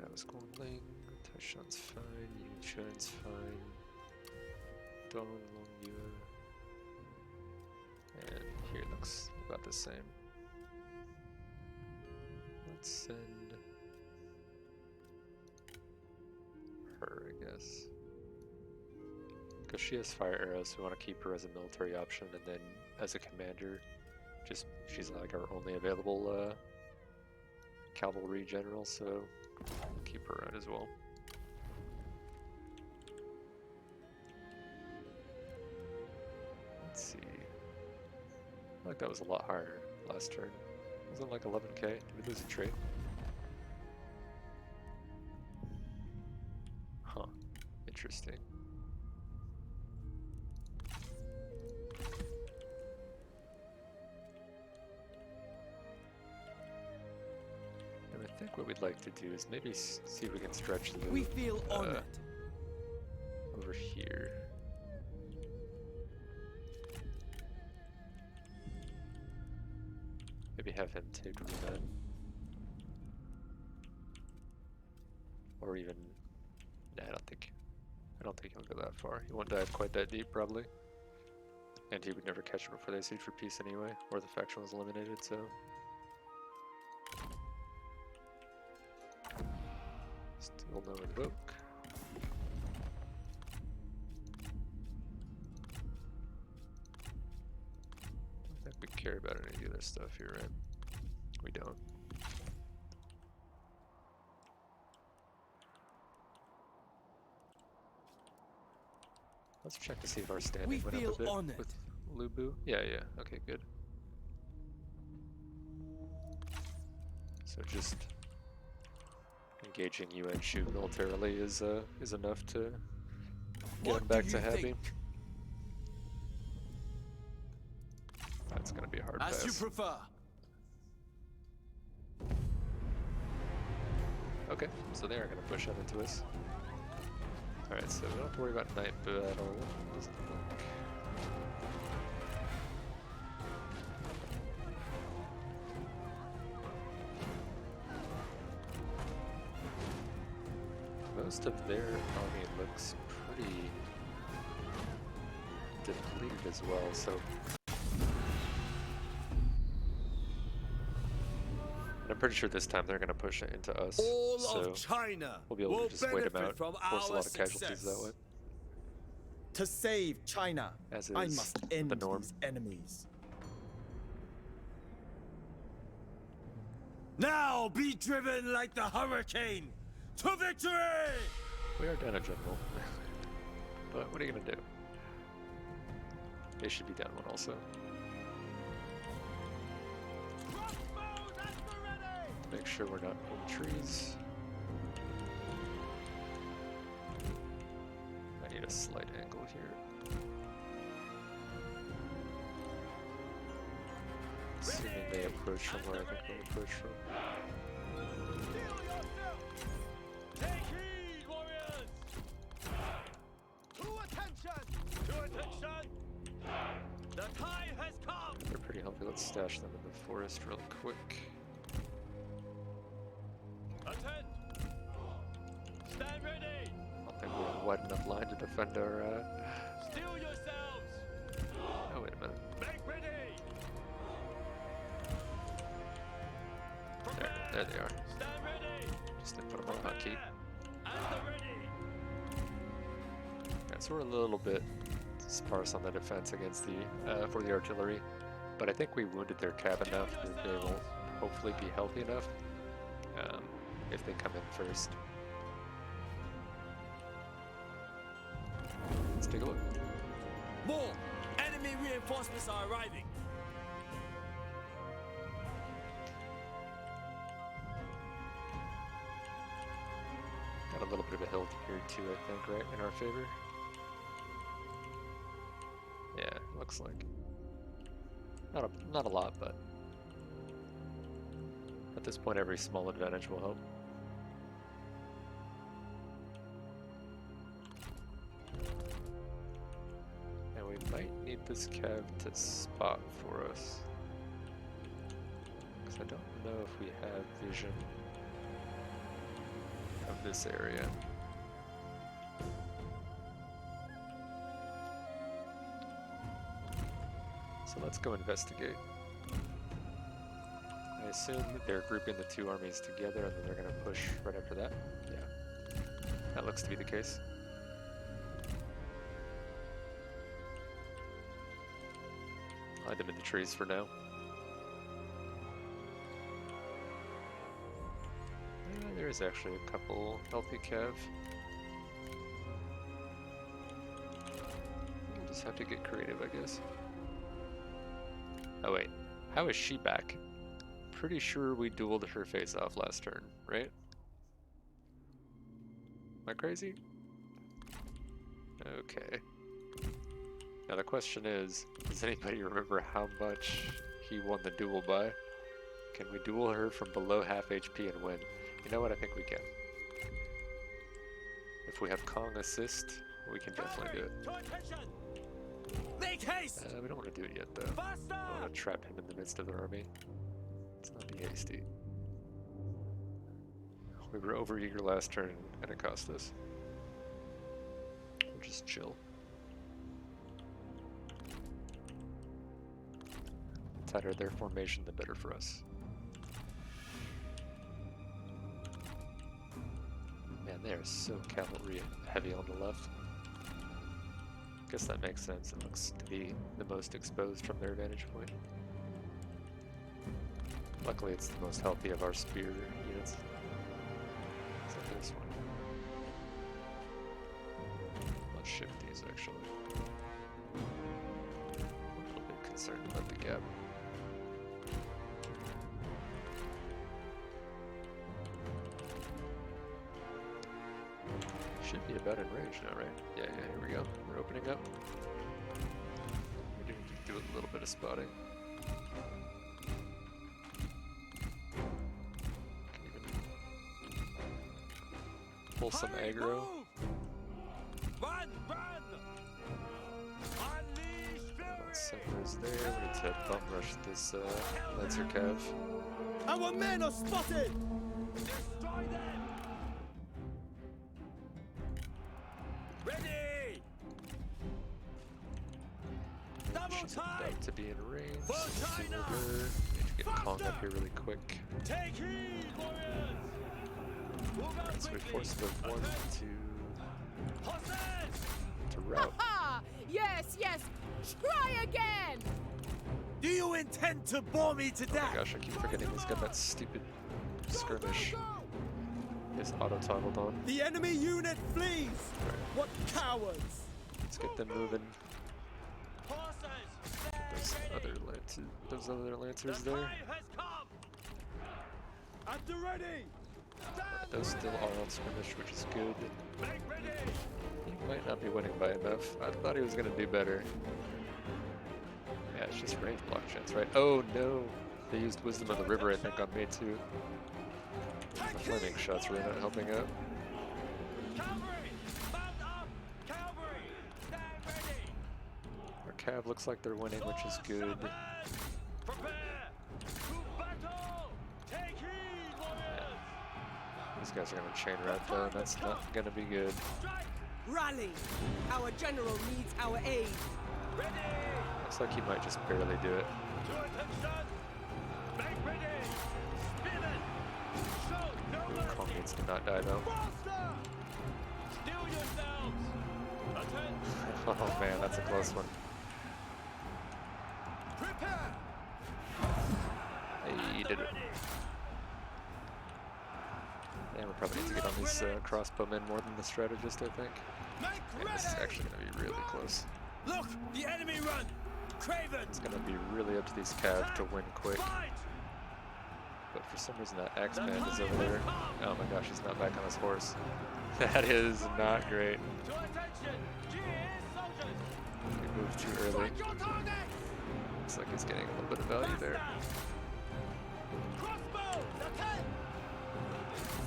That was Gongling, Taishan's fine, Yingchuan's fine, Dong Longyue. And here looks about the same. Let's send her, I guess. Because she has fire arrows, we want to keep her as a military option, and then as a commander, just she's like our only available cavalry general, so keep her around as well. Let's see. I feel like that was a lot higher last turn. Wasn't it like 11k? Did we lose a trade? Huh. Interesting. And I think what we'd like to do is maybe see if we can stretch the We feel honored. over here. Maybe have him take Runan. Or even nah, I don't think he'll go that far. He won't dive quite that deep probably. And he would never catch it before they siege for peace anyway, or the faction was eliminated, so still no invoke. I don't think we care about any of the other stuff here, right? We don't. Let's check to see if our standing We went feel up a bit honored. with Lubu. Yeah, yeah. Okay, good. So just engaging Yuan Shu militarily is enough to get What him do back to you happy. think? That's gonna be a hard As you pass. prefer. Okay, so they are gonna push that into us. Alright, so we don't have to worry about night battle. Doesn't look. Most of their army looks pretty depleted as well, so. And I'm pretty sure this time they're gonna push it into us. All so of China we'll be able will to just wait them benefit out, from force a our lot of casualties that way. success. To save China, As I is must the end norm. these enemies. Now be driven like the hurricane to victory! We are down a general. But what are you gonna do? They should be down one also. Make sure we're not in trees. I need a slight angle here. Assuming they approach from where I think they'll approach from. Take heed, warriors! To attention! To attention! The time has come! They're pretty healthy. Let's stash them in the forest real quick. Attend! Stand ready! I don't think we have a wide enough line to defend our. Steel yourselves! Oh, wait a minute. Make ready! There they are. Stand ready! Just didn't put them on hotkey. At the ready! Yeah, so we're a little bit sparse on the defense against the for the artillery, but I think we wounded their cab enough that they will hopefully be healthy enough if they come in first. Let's take a look. More! Enemy reinforcements are arriving! Got a little bit of a hill here too, I think, right, in our favor. Yeah, looks like. Not a lot, but at this point every small advantage will help. And we might need this cav to spot for us. Because I don't know if we have vision of this area. So let's go investigate. I assume that they're grouping the two armies together and then they're going to push right after that. Yeah, that looks to be the case. Hide them in the trees for now. There is actually a couple healthy cav. We'll just have to get creative, I guess. Oh wait, how is she back? Pretty sure we dueled her face off last turn, right? Am I crazy? Okay. Now the question is, does anybody remember how much he won the duel by? Can we duel her from below half HP and win? You know what, I think we can. If we have Kong assist, we can definitely do it. To attention! Make haste! We don't want to do it yet though. Faster! I want to trap him in the midst of their army. Let's not be hasty. We were overeager last turn and it cost us. We'll just chill. The tighter their formation, the better for us. Man, they are so cavalry heavy on the left. Guess that makes sense. It looks to be the most exposed from their vantage point. Luckily, it's the most healthy of our spear units. Except this one. Let's shift these actually. actually. A little bit concerned about the gap. Should be about in range now, right? Yeah, here we go. We're opening up. We do need to do a little bit of spotting. Can even pull some aggro. Run, run! Unleash fury! Semper's there. We need to bum rush this Lancer Cav. Our men are spotted! Destroy them! Ready! Double Should time! about to be in range. For So China! need to get Kong up here really quick. Take heed, warriors! Move out Alright, so we quickly! forced the one Horses! to route. Ha! Yes, yes! Try again! Do you intend to bore me to Oh my death? gosh, I keep forgetting he's got that stupid skirmish. His auto toggled on. The enemy unit flees! Alright, What cowards! let's get them moving. Horses! Those other lancers The there. time has come! At the ready! Those still are on skirmish, which is good. Make ready! He might not be winning by enough. I thought he was gonna do better. Yeah, it's just range block chance, right? Oh no! They used Wisdom of the River, I think, on me too. The flaming shot's really not helping out. Cavalry! Mount up! Cavalry! Stand ready! Our Cav looks like they're winning, which is good. Swords sharpened! Prepare! To battle! Take heed, warriors! These guys are gonna chain route though, and that's not gonna be good. Strike! Rally! Our general needs our aid. Ready! Looks like he might just barely do it. To attention! Make ready! Spin it! Show no Kong mercy! needs to not die though. Faster! Still yourselves! Attend! Oh man, that's a close one. Prepare! Hey, he did it. Ready! Yeah, we probably need to get on these crossbowmen more than the strategist, I think. Make Yeah, this is ready! actually gonna be really close. Look! The enemy run! Craven! It's gonna be really up to these Cav to win quick. Fight! But for some reason that Axeman is over there. Oh my gosh, he's not back on his horse. That is not great. To attention! Cheers, soldiers! We moved too early. Strike your targets! Looks like he's getting a little bit of value there. Crossbow! Attack!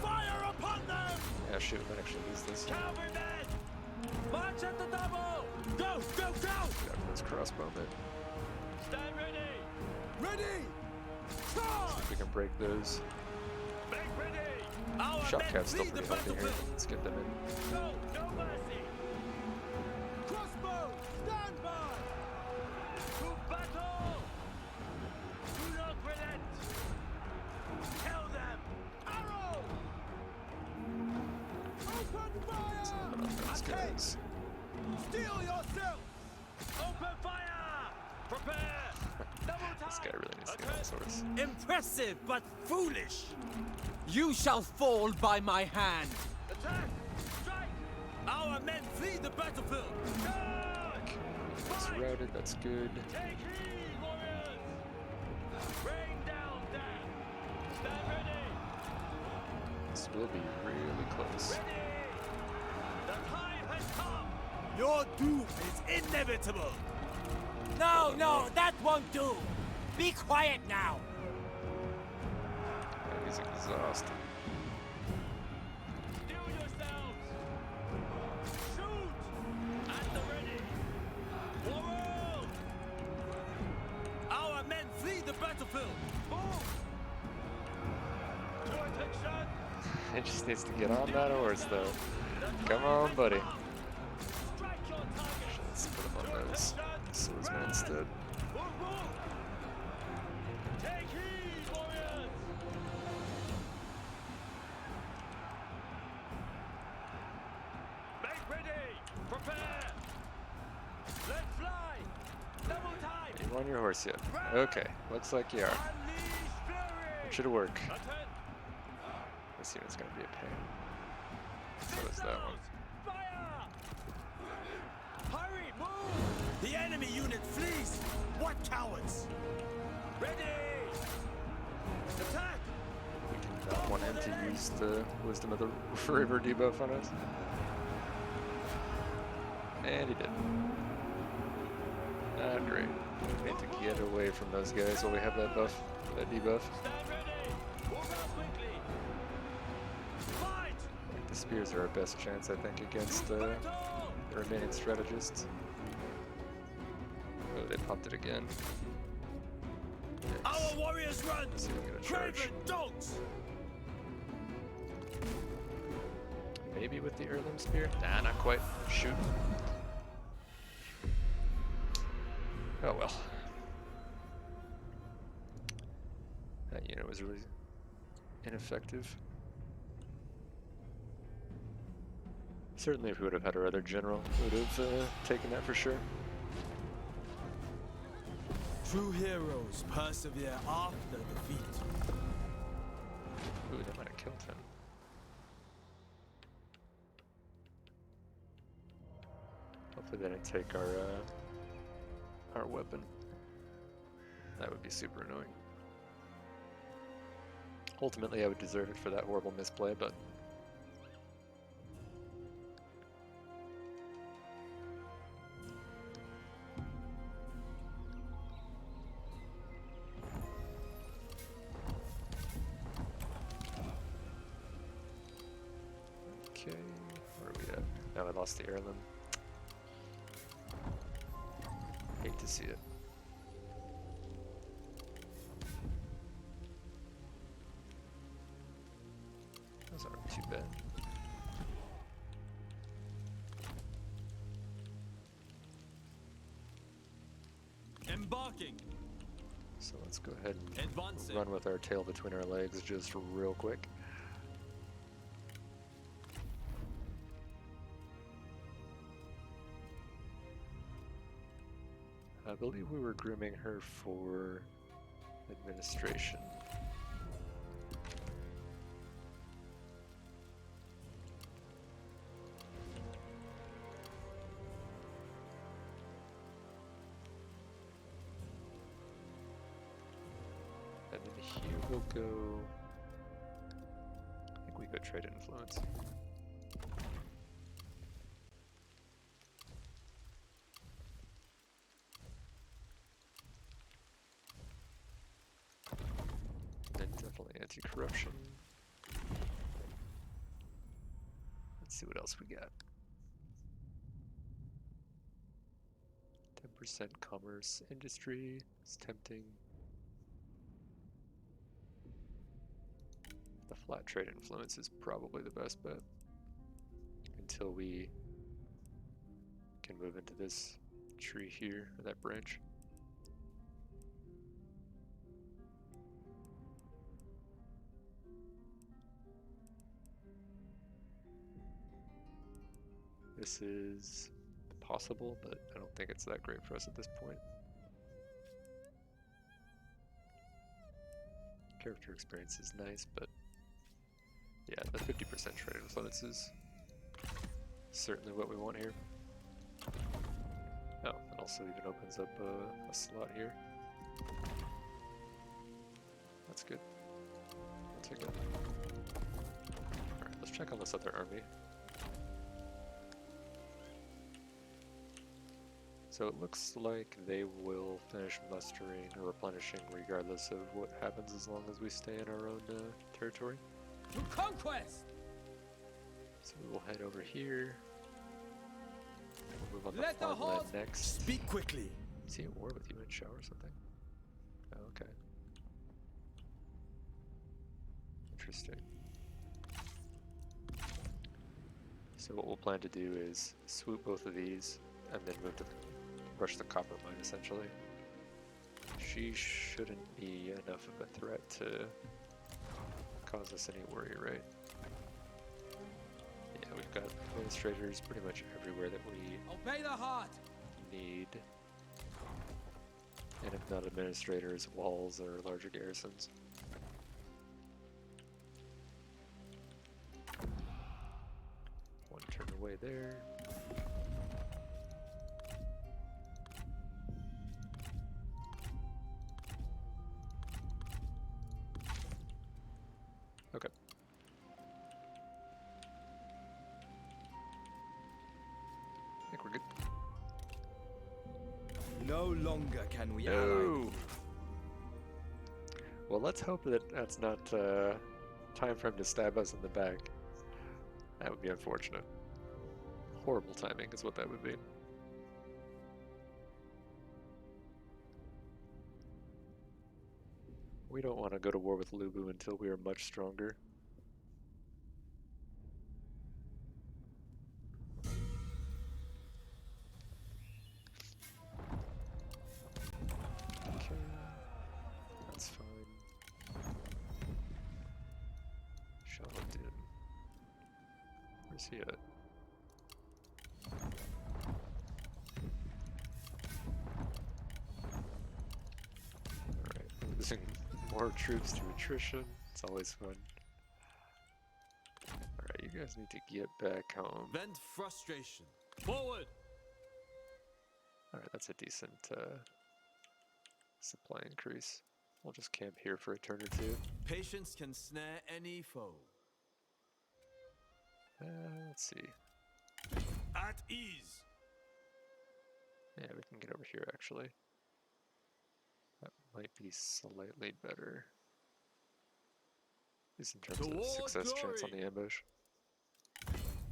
Fire upon them! Yeah, shoot, we might actually lose this. Cavalrymen! March at the double! Go, go, go! Got those crossbowmen. Stand ready! Ready! Charge! If we can break those. Make ready! Our Shot men Cav's still lead the pretty healthy here. battlefield! Let's get them in. Show no mercy! Crossbow! Stand by! To battle! Do not relent! Kill them! Arrow! Open fire! Put on those Attack! guys. Steel yourself! Open fire! Prepare! Double time! This guy really needs to get on his horse. Impressive but foolish! You shall fall by my hand. Attack! Strike! Our men flee the battlefield! Charge! It's Fight! routed, that's good. Take heed, warriors! Rain down them! Stand ready! This will be really close. Ready! The time has come! Your doom is inevitable! No, no, that won't do. Be quiet now. Yeah, he's exhausted. Steel yourselves! Shoot! At the ready! Forward! Our men flee the battlefield! Move! To attention! He just needs to get on that horse though. Come on, buddy. Strike your target! Let's put him on those swordsmen instead. Move, move! Take heed, warriors! Make ready! Prepare! Let's fly! Double time! Are you on your horse yet? Okay, looks like you are. Unleash fury! It should work. Attend! This unit's gonna be a pain. So is that one. Fire! Hurry! Move! The enemy unit flees! What cowards! Ready! Attack! We do not want him to use the Wisdom of the River debuff on us. And he did. Not great. We need to get away from those guys while we have that buff, that debuff. Stand ready! Move out quickly! Fight! The spears are our best chance, I think, against the Battle! remaining strategists. Oh, they popped it again. Our Yikes. warriors run! See if we get a charge. Craven dogs! Maybe with the heirloom spear? Nah, not quite. Shoot. Oh well. That unit was really ineffective. Certainly if we would have had our other general, we would have taken that for sure. True heroes persevere after defeat. Ooh, that might have killed him. Hopefully they didn't take our weapon. That would be super annoying. Ultimately, I would deserve it for that horrible misplay, but okay, where are we at? Now I lost the heirloom. Hate to see it. Those aren't too bad. Embarking! So let's go ahead and Advancing! run with our tail between our legs just real quick. I believe we were grooming her for administration. And then here we'll go. I think we go trade influence. And definitely anti-corruption. Let's see what else we got. 10% commerce industry is tempting. The flat trade influence is probably the best bet until we can move into this tree here, or that branch. This is possible, but I don't think it's that great for us at this point. Character experience is nice, but yeah, the 50% trade influence is certainly what we want here. Oh, it also even opens up a slot here. That's good. I'll take it. Alright, let's check on this other army. So it looks like they will finish mustering or replenishing regardless of what happens as long as we stay in our own territory. To conquest! So we'll head over here. We'll move on to Let the farmland horse next. Speak quickly. Is he at war with you in Shao or something? Oh, okay. Interesting. So what we'll plan to do is swoop both of these and then move to rush the copper mine essentially. She shouldn't be enough of a threat to cause us any worry, right? Yeah, we've got administrators pretty much everywhere that we Obey the heart! need. And if not administrators, walls or larger garrisons. One turn away there. No longer can we ally. No! Well, let's hope that that's not time for him to stab us in the back. That would be unfortunate. Horrible timing is what that would be. We don't want to go to war with Lubu until we are much stronger. Okay, that's fine. Shaladin. Where's he at? Alright, losing more troops to attrition. It's always fun. Alright, you guys need to get back home. Vent frustration. Forward! Alright, that's a decent supply increase. We'll just camp here for a turn or two. Patience can snare any foe. Let's see. At ease. Yeah, we can get over here actually. That might be slightly better. At least in terms of Toward success chance on glory. the ambush.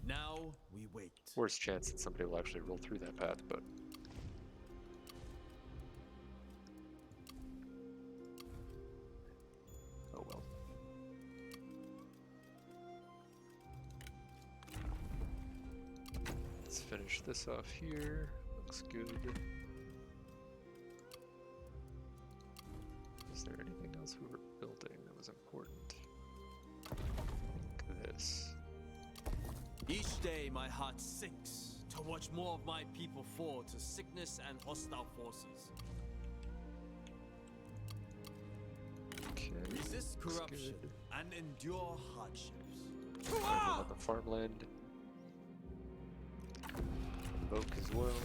Now we wait. Worst chance that somebody will actually roll through that path, but oh well. Let's finish this off here. Looks good. Is there anything else we were building that was important? I think this. Each day my heart sinks to watch more of my people fall to sickness and hostile forces. Okay. Resist looks corruption good. and endure hardships. Everyone on the farmland. Invoke as well.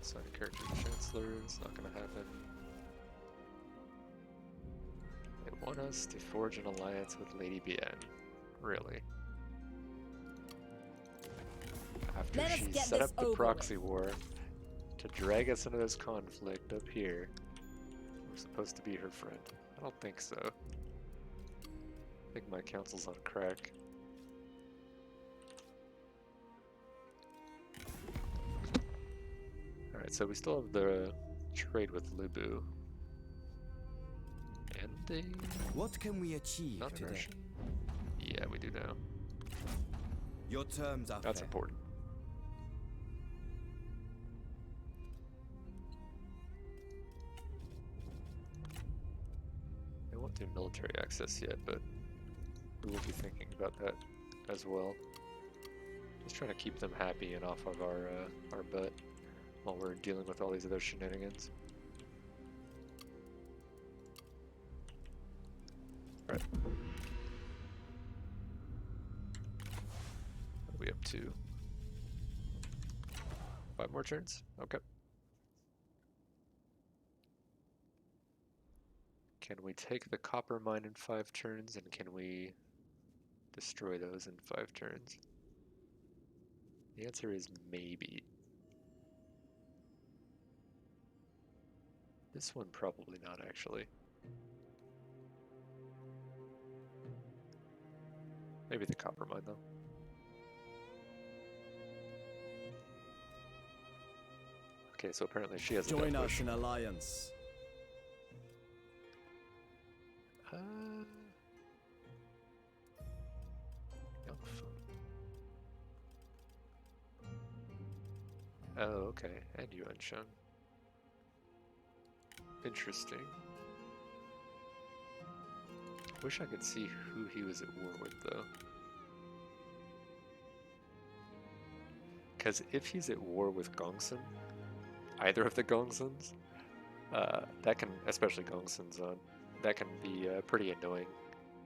Assign a character to Chancellor. It's not gonna happen. They want us to forge an alliance with Lady Bien. Really? After Let us she get set this up the over proxy war to drag us into this conflict up here, we're supposed to be her friend. I don't think so. I think my counsel's on crack. Alright, so we still have the trade with Lubu. And they... What can we achieve today? non-immersion? Yeah, we do now. Your terms are That's fair. important. They won't do military access yet, but we will be thinking about that as well. Just trying to keep them happy and off of our butt while we're dealing with all these other shenanigans. Right. What are we up to? 5 more turns? Okay. Can we take the copper mine in 5 turns, and can we destroy those in 5 turns? The answer is maybe. This one probably not, actually. Maybe the copper mine, though. Okay, so apparently she has a Join death us wish. in alliance. Elf. Oh, okay. And Yuan Sheng. Interesting. Wish I could see who he was at war with, though. Because if he's at war with Gongsun, either of the Gongsuns, that can, especially Gongsun's on, that can be pretty annoying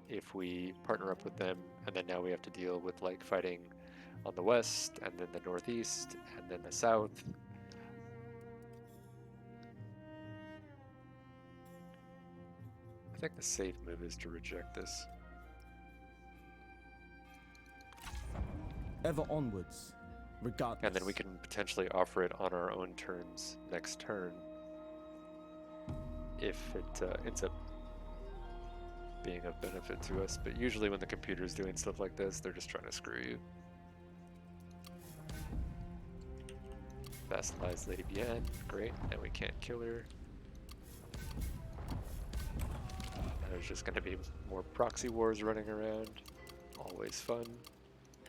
if we partner up with them, and then now we have to deal with like fighting on the west, and then the northeast, and then the south. I think the safe move is to reject this. Ever onwards, regardless. And then we can potentially offer it on our own terms next turn if it ends up being of benefit to us, but usually when the computer's doing stuff like this, they're just trying to screw you. Vassalize Lady Bien, great, and we can't kill her. There's just going to be more proxy wars running around, always fun.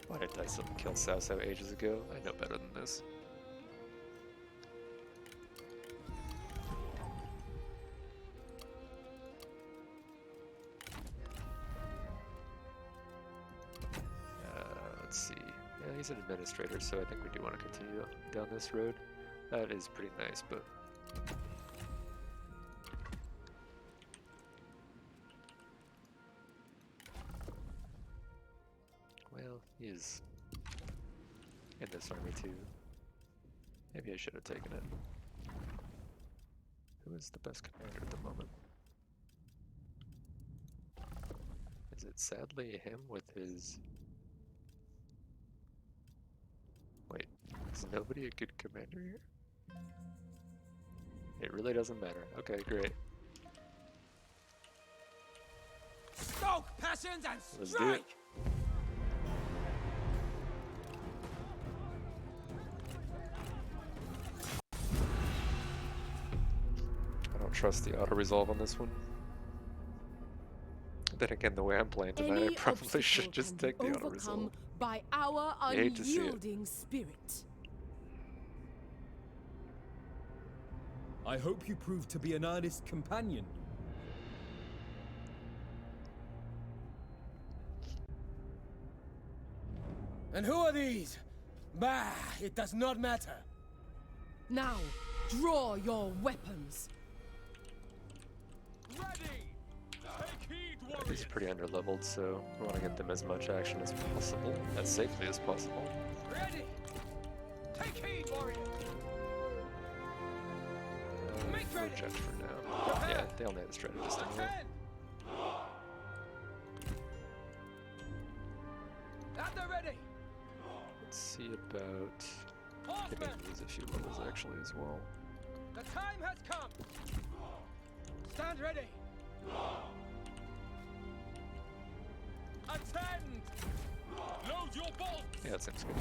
Why did I still kill Cao Cao ages ago? I know better than this. Let's see. Yeah, he's an administrator, so I think we do want to continue down this road. That is pretty nice, but well, he is in this army too. Maybe I should have taken it. Who is the best commander at the moment? Is it sadly him with his... Wait, is nobody a good commander here? It really doesn't matter. Okay, great. Stoke passions and Let's do it. strike! I don't trust the auto-resolve on this one. Then again, the way I'm playing tonight, I Any probably should obstacle just can take be the overcome auto-resolve. by our I hate to see it. unyielding spirit. I hope you prove to be an earnest companion. And who are these? Bah, it does not matter. Now, draw your weapons. He's pretty under-leveled, so we want to get them as much action as possible, as safely as possible. Ready! Take heed, warrior! Project for now. Yeah, they only have the strategist anyway. At the ready! Let's see about giving these a few levels actually as well. The time has come! Stand ready! Attend! Load your bolts! Yeah, that seems good.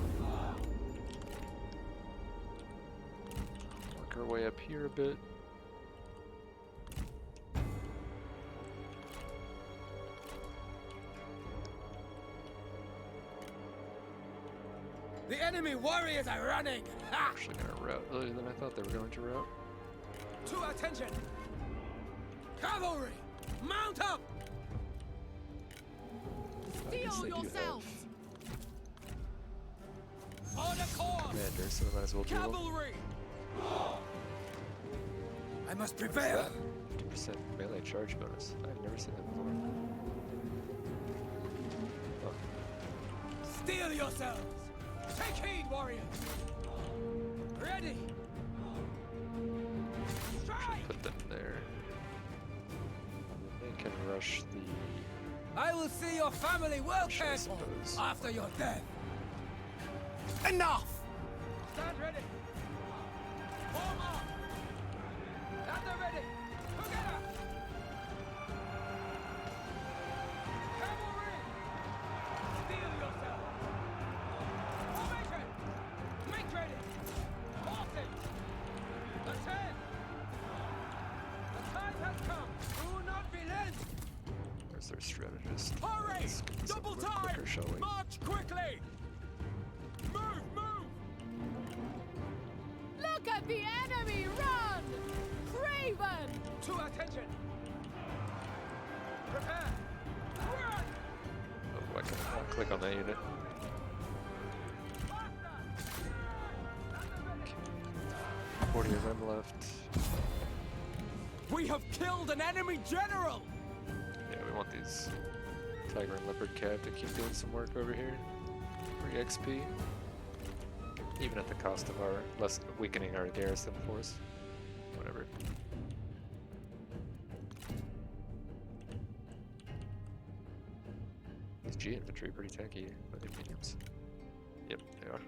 Work our way up here a bit. The enemy warriors are running! Ha! Actually gonna route earlier than I thought they were going to route. To attention! Cavalry! Mount up! I guess Steel they do have yourselves! On the course! commander, so we might as well do them. Cavalry! I must prevail! 50% melee charge bonus. I've never seen that before. Oh, Steel yourselves! Take heed, warriors! Ready! Strike! put them there. They can rush the... I will see your family well Rush, I cared for suppose. after your death. Enough! Stand ready! Form up! At the ready! Together! Cavalry! Steel yourself! Formation! Make ready! Horses! Attend! The time has come! Do not relent! Where's their strategist? Hurry! Let's get this Double over with time! quicker, shall we? March quickly! Move, move! Look at the enemy run! Craven! To attention! Prepare! Run! Oh, I can click on that unit. Okay. 40 of them left. We have killed an enemy general! Yeah, we want these Tiger and Leopard Cav to keep doing some work over here. For XP. Even at the cost of our weakening our garrison force. Whatever. These G infantry are pretty tanky, but they're mediums. Yep, they are.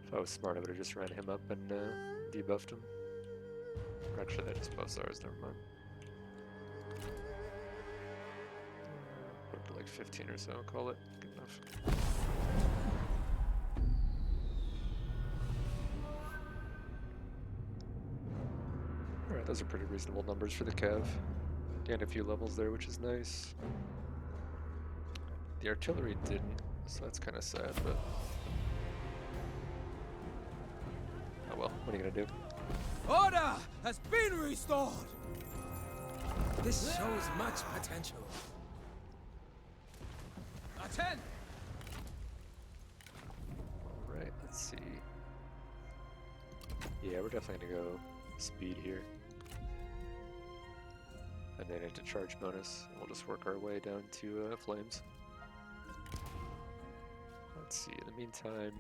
If I was smart, I would have just ran him up and debuffed him. Actually, that just buffs ours, never mind. Put up to like 15 or so, call it. Good enough. Alright, those are pretty reasonable numbers for the Cav. Gained a few levels there, which is nice. The artillery didn't, so that's kind of sad, but... oh well, what are you gonna do? Order has been restored! This shows much potential. Attend! Alright, let's see. Yeah, we're definitely gonna go speed here. And then into charge bonus. We'll just work our way down to flames. Let's see, in the meantime,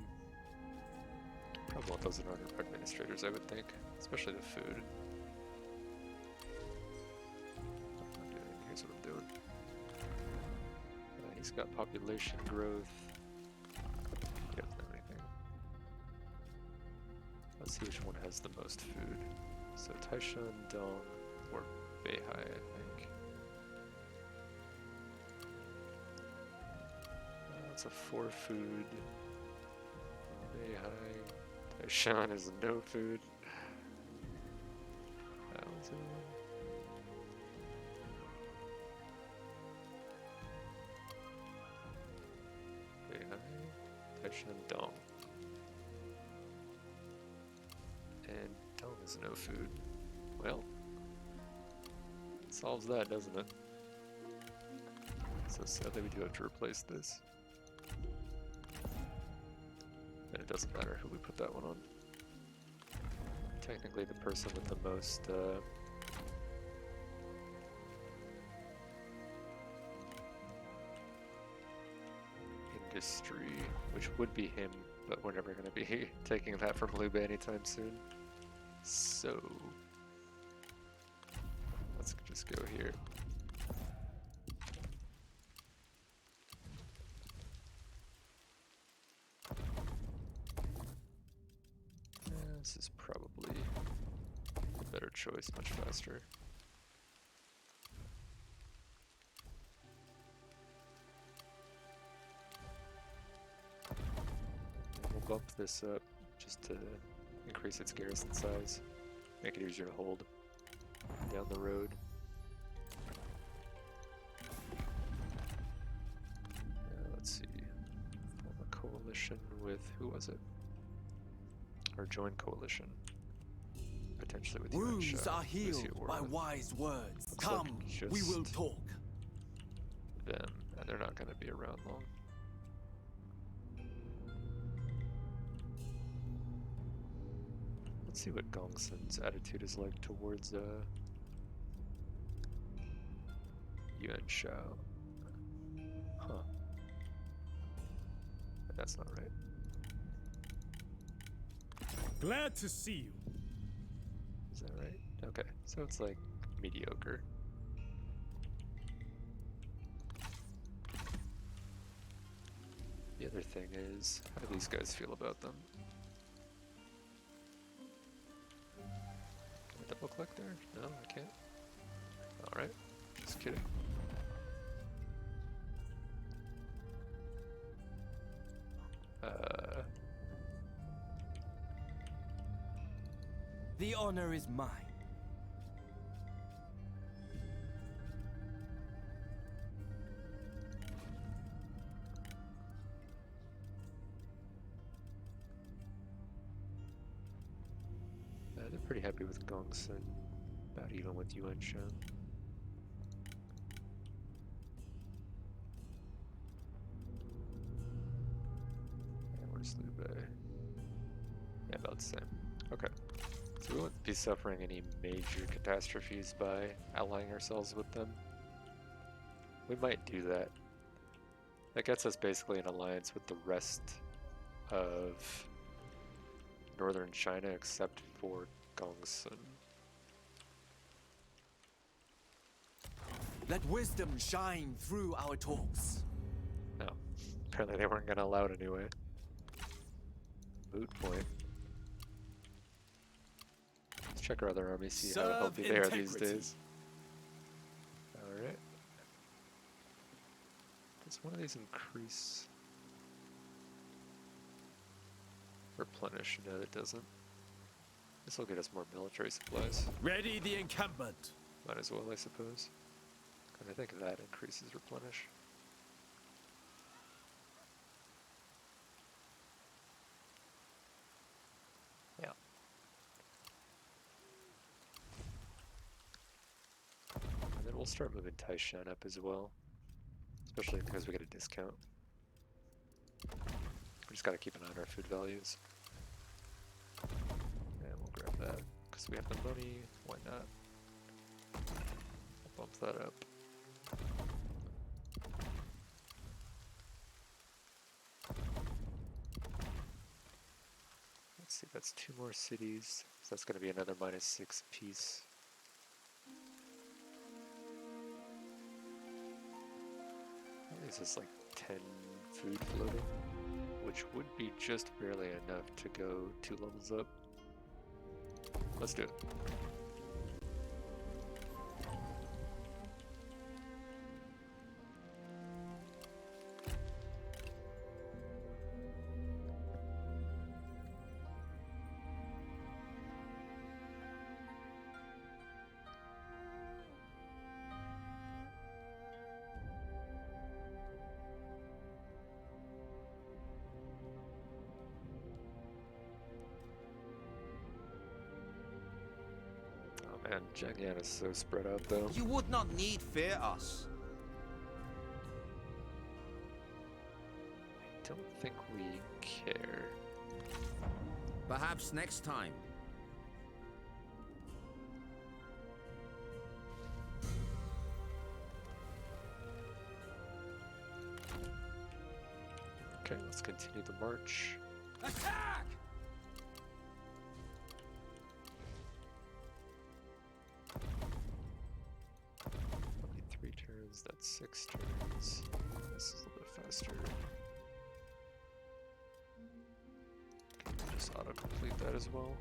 probably want those in order of administrators, I would think. Especially the food. Here's what I'm doing. He's got population growth. He doesn't have anything. Let's see which one has the most food. So Taishan, Dong, or Beihai, I think. That's a 4 food. Beihai. Taishan is no food. Taishan, Dong. And Dong is no food. Well, solves that, doesn't it? So sadly we do have to replace this. And it doesn't matter who we put that one on. Technically the person with the most industry, which would be him, but we're never going to be taking that from Liu Bei anytime soon. So let's just go here. This is probably a better choice, much faster. We'll bump this up just to increase its garrison size, make it easier to hold down the road. Let's see, form a coalition with, who was it? Or join coalition, potentially with Wounds are who's he healed at war by with? wise words. Looks Come, like we will just talk. Them, and they're not going to be around long. Let's see what Gongsun's attitude is like towards Yuan Shao. Huh. That's not right. Glad to see you. Is that right? Okay, so it's like mediocre. The other thing is, how do these guys feel about them? Can I double click there? No, I can't. Alright, just kidding. The honor is mine. They're pretty happy with Gongsun, about even with Yuan Shan. And where's Liu Bei? Yeah, about the same. Okay. So we won't be suffering any major catastrophes by allying ourselves with them. We might do that. That gets us basically in alliance with the rest of northern China except for Gongsun. Let wisdom shine through our talks. No, apparently they weren't going to allow it anyway. moot point. Let's check our other armies, see how Serve healthy they are these integrity. days. Alright. Does one of these increase? Replenish? No, it doesn't. This will get us more military supplies. Ready the encampment. Might as well, I suppose. And I think that increases replenish. Yeah. And then we'll start moving Taishan up as well. Especially because we get a discount. We just gotta keep an eye on our food values. And we'll grab that. Because we have the money, why not? I'll bump that up. Let's see, that's 2 more cities. So that's gonna be another -6 piece. This is like 10 food floating, which would be just barely enough to go 2 levels up. Let's do it. Man, Jiangyan is so spread out though. You would not need fear us. I don't think we care. Perhaps next time. Okay, let's continue the march. Attack! That'll be 3 turns, that's 6 turns. This is a little bit faster. Okay, just auto-complete that as well.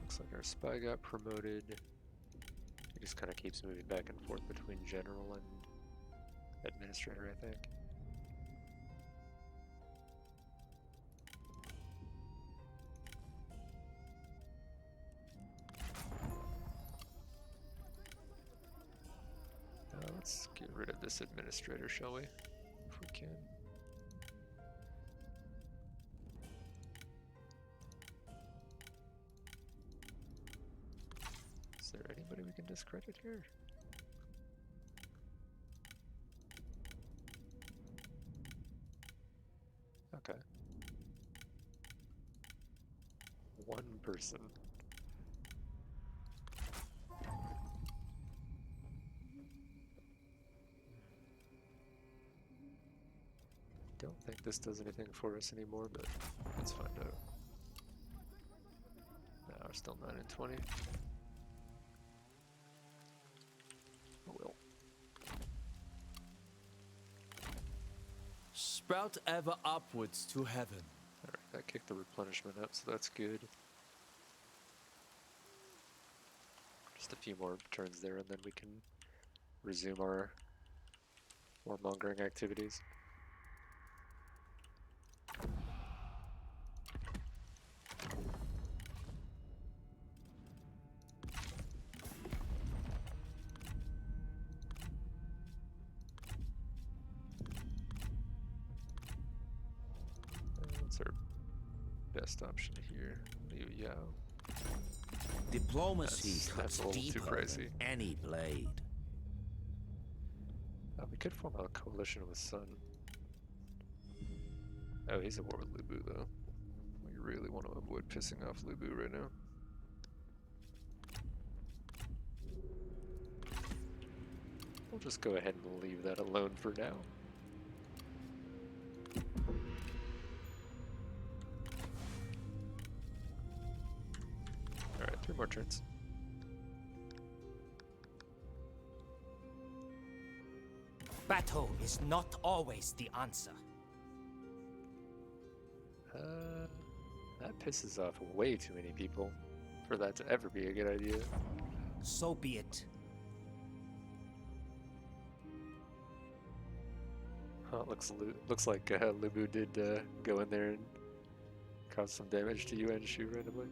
Looks like our spy got promoted. He just kind of keeps moving back and forth between general and administrator, I think. Let's get rid of this administrator, shall we? If we can. Is there anybody we can discredit here? Okay. One person. Don't think this does anything for us anymore, but let's find out. No, we're still 9 and 20. Oh well. Sprout ever upwards to heaven. Alright, that kicked the replenishment up, so that's good. Just a few more turns there, and then we can resume our warmongering activities. What's our best option here? Liu Yao. Diplomacy That's cuts a little too deeper pricey. than any blade. We could form a coalition with Sun. Oh, he's at war with Lu Bu though. We really want to avoid pissing off Lu Bu right now. We'll just go ahead and leave that alone for now. Alright, 3 more turns. Battle is not always the answer. That pisses off way too many people for that to ever be a good idea. So be it. Huh, looks like Lubu did go in there and cause some damage to Yuanshu randomly.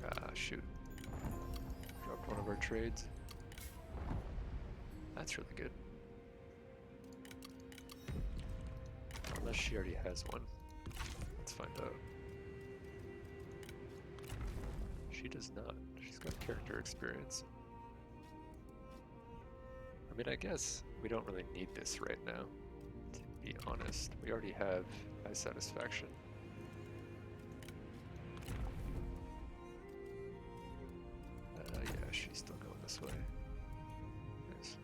Ah, shoot. Dropped one of our trades. That's really good. Unless she already has one. Let's find out. She does not. She's got character experience. I mean, I guess we don't really need this right now, to be honest. We already have high satisfaction. Yeah, she's still going this way. Nice.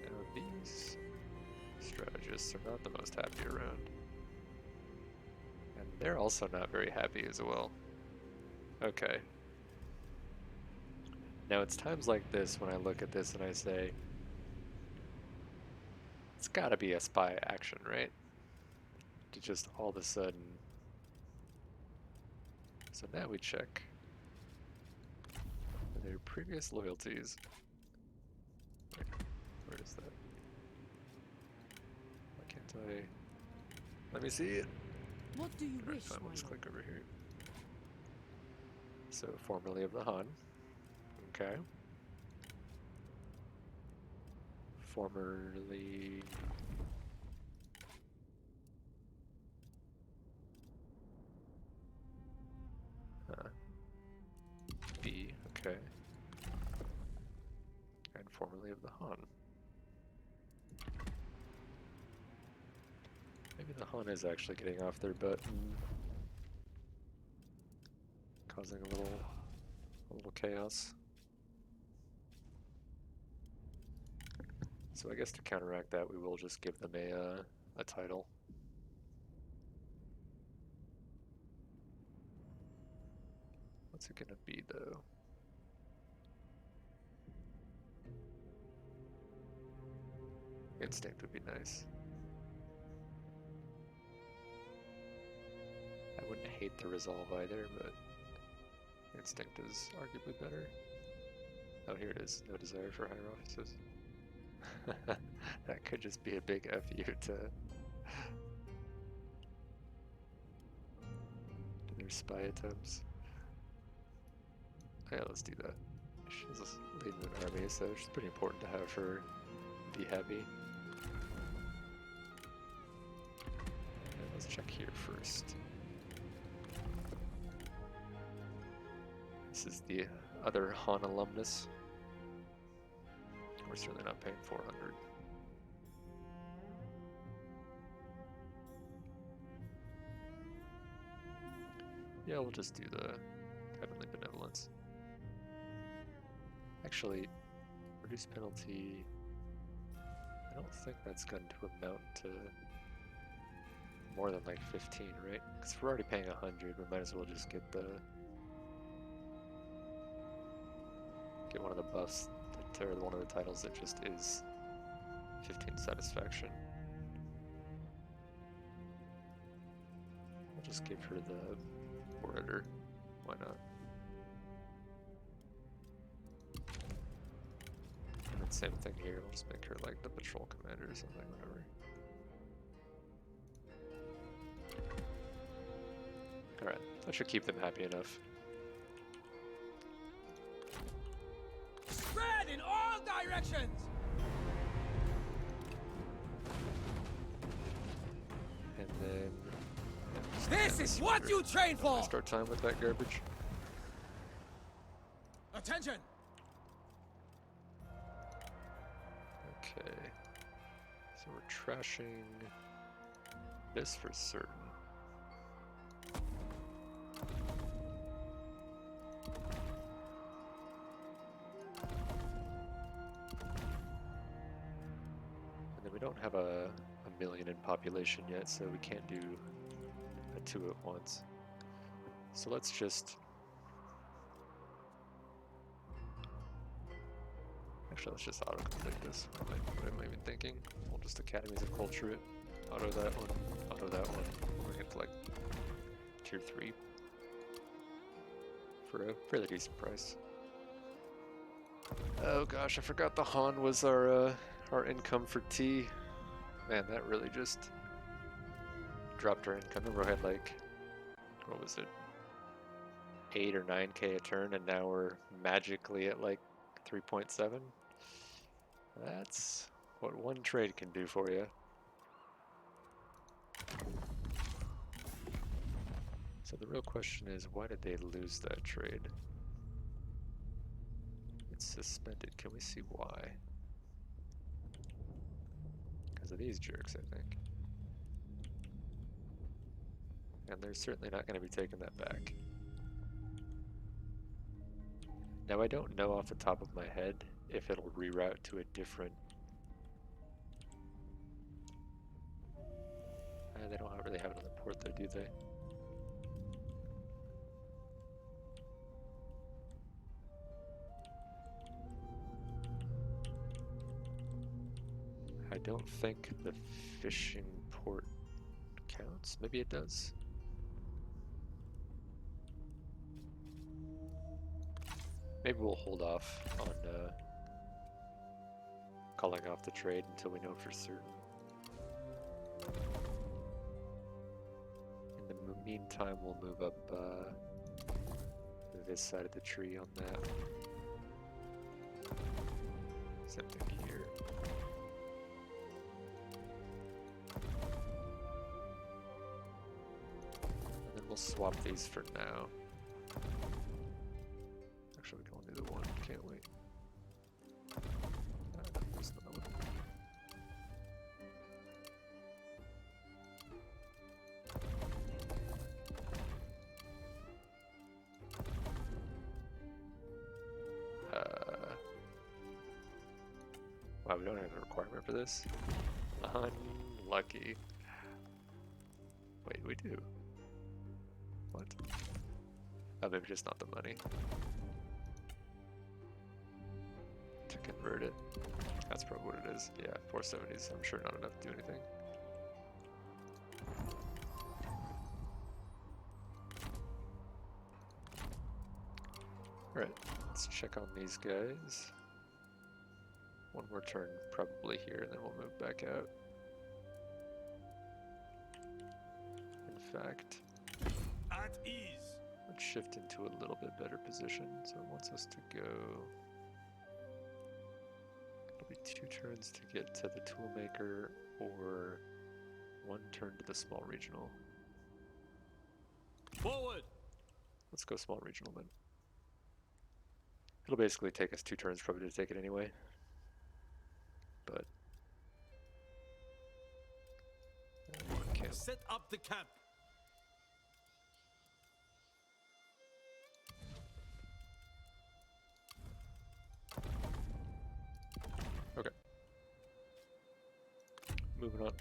Now these strategists are not the most happy around. And they're also not very happy as well. Okay. Now it's times like this when I look at this and I say, it's gotta be a spy action, right? To just all of a sudden. So now we check their previous loyalties. Wait, where is that? Why can't I? Let me see it. What do you wish, Fine, we'll my just lord? click over here. So, formerly of the Han. Okay. Formerly. B, okay. And formerly of the Han. Maybe the Han is actually getting off their butt and causing a little chaos. So I guess to counteract that, we will just give them a title. What's it gonna be though? Instinct would be nice. I wouldn't hate the resolve either, but instinct is arguably better. Oh, here it is. No desire for higher offices. That could just be a big FU to their spy attempts. Yeah, let's do that. She's leading an army, so it's pretty important to have her be happy. And let's check here first. This is the other Han alumnus. We're certainly not paying 400. Yeah, we'll just do the Heavenly Benevolence. Actually, reduce penalty. I don't think that's going to amount to more than like 15, right? Because if we're already paying 100, we might as well just get one of the buffs, or one of the titles that just is 15 satisfaction. I'll just give her the orator. Why not? And then same thing here. We'll just make her like the patrol commander or something, whatever. Alright, that should keep them happy enough. Spread in all directions! And then... This is what you train for! Start time with that garbage. Attention! Okay. So we're trashing this for certain. we don't have a million in population yet, so we can't do a 2 at once. So let's just... Actually, let's just auto-complete this. What am I even thinking? We'll just Academies of Culture it. Auto that one, auto that one. We're gonna get to like tier 3 for a fairly decent price. Oh gosh, I forgot the Han was our income for T. Man, that really just dropped our income. Remember I had like, what was it, 8 or 9k a turn, and now we're magically at like 3.7. That's what one trade can do for you. So the real question is, why did they lose that trade? It's suspended. Can we see why? Because of these jerks, I think. And they're certainly not going to be taking that back. Now I don't know off the top of my head if it'll reroute to a different... they don't really have it on the port though, do they? I don't think the fishing port counts. Maybe it does. Maybe we'll hold off on calling off the trade until we know for certain. In the meantime, we'll move up this side of the tree on that. Same thing here. And then we'll swap these for now. Actually, we can only do the one, can't we? There's another one. Wow, we don't have a requirement for this? Unlucky. Wait, we do. What? Oh, maybe just not the money. To convert it. That's probably what it is. Yeah, 470s. I'm sure not enough to do anything. Alright, let's check on these guys. One more turn probably here, and then we'll move back out. In fact, At ease. let's shift into a little bit better position. So it wants us to go... It'll be 2 turns to get to the toolmaker, or 1 turn to the small regional. Forward. Let's go small regional then. It'll basically take us 2 turns probably to take it anyway. But camp. Set up the camp. Okay. Moving on.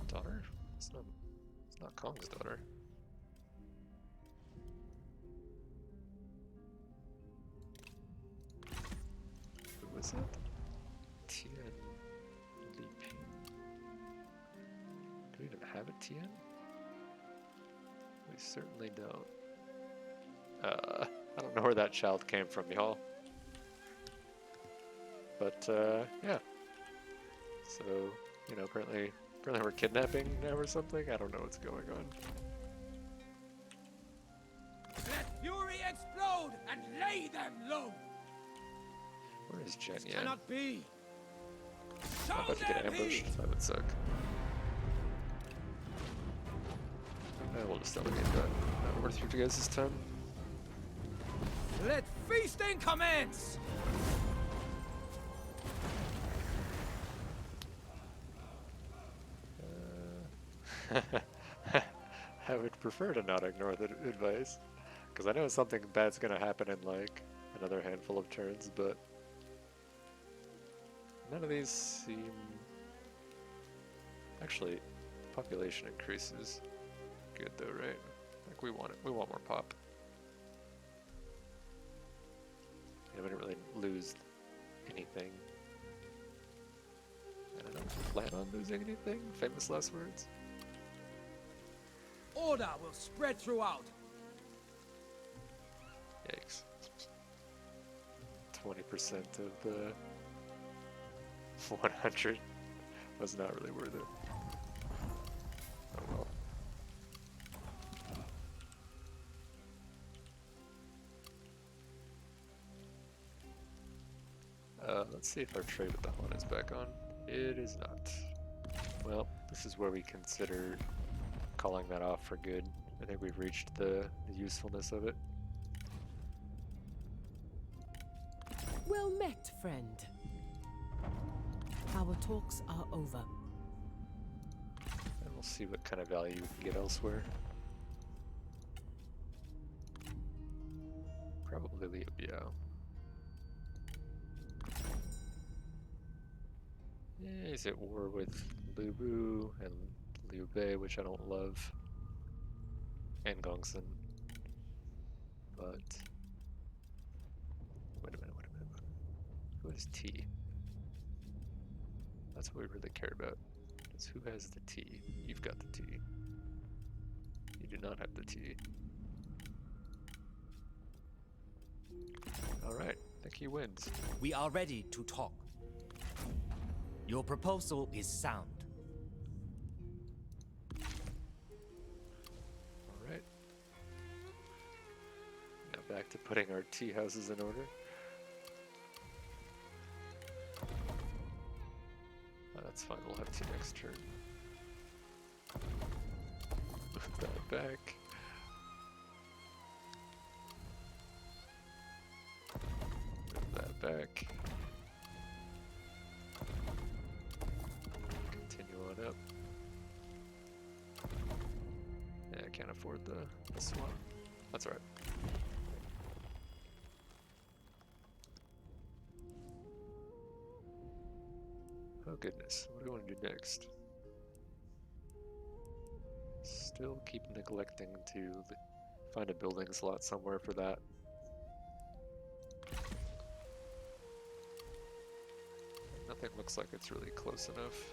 Daughter? It's not Kong's daughter. Who was it? Tien Li Ping. Do we even have a Tien? We certainly don't. I don't know where that child came from, y'all. But yeah. So, you know, apparently we're kidnapping now or something. I don't know what's going on. Let fury explode and lay them low! Where is Jen? Yeah. Cannot be. I'm about to get ambushed. That would suck. We'll just delegate that over through you guys this time. Let feasting commence! I would prefer to not ignore the advice, because I know something bad's gonna happen in like another handful of turns, but none of these seem... Actually, population increases. Good though, right? Like we want it. We want more pop. Yeah, we didn't really lose anything. I don't know. Plan on losing anything? Famous last words? Order will spread throughout. Yikes. 20% of the 100 was not really worth it. Oh well. Let's see if our trade with the Hun is back on. It is not. Well, this is where we consider calling that off for good. I think we've reached the usefulness of it. Well met, friend. Our talks are over. And we'll see what kind of value we can get elsewhere. Probably Liu Biao. Yeah, he's at war with Lu Bu and Liu Bei, which I don't love, and Gongsun. But wait a minute. Who has T? That's what we really care about. Is who has the T? You've got the T. You do not have the T. Alright, I think he wins. We are ready to talk. Your proposal is sound. Alright. Now back to putting our tea houses in order. That's fine, we'll have tea next turn. Move that back. Move that back. Continue on up. Yeah, I can't afford the swap. That's alright. Oh goodness, what do we want to do next? Still keep neglecting to find a building slot somewhere for that. Nothing looks like it's really close enough.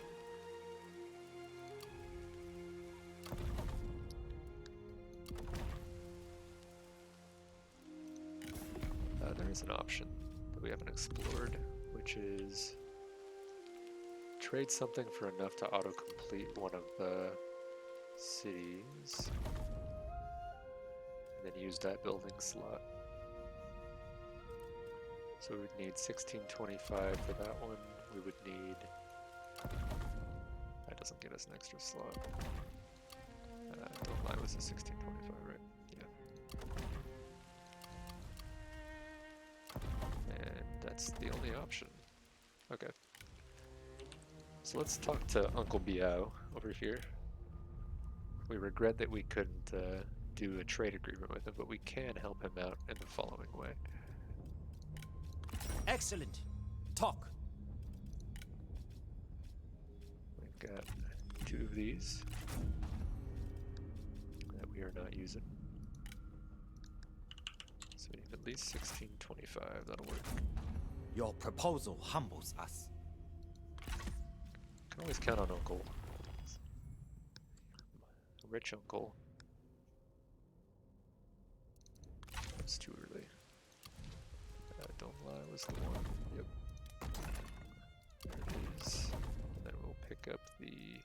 There is an option that we haven't explored, which is trade something for enough to auto-complete one of the cities, and then use that building slot. So we would need 1625 for that one. We would need... That doesn't get us an extra slot. Don't lie, was it 1625, right? Yeah. And that's the only option. Okay. So let's talk to Uncle Biao over here. We regret that we couldn't do a trade agreement with him, but we can help him out in the following way. Excellent. Talk. We've got 2 of these that we are not using. So we need at least 1625, that'll work. Your proposal humbles us. Can always count on Uncle. Rich Uncle. That's too early. Don't lie was the one. Yep. There it is. And then we'll pick up the...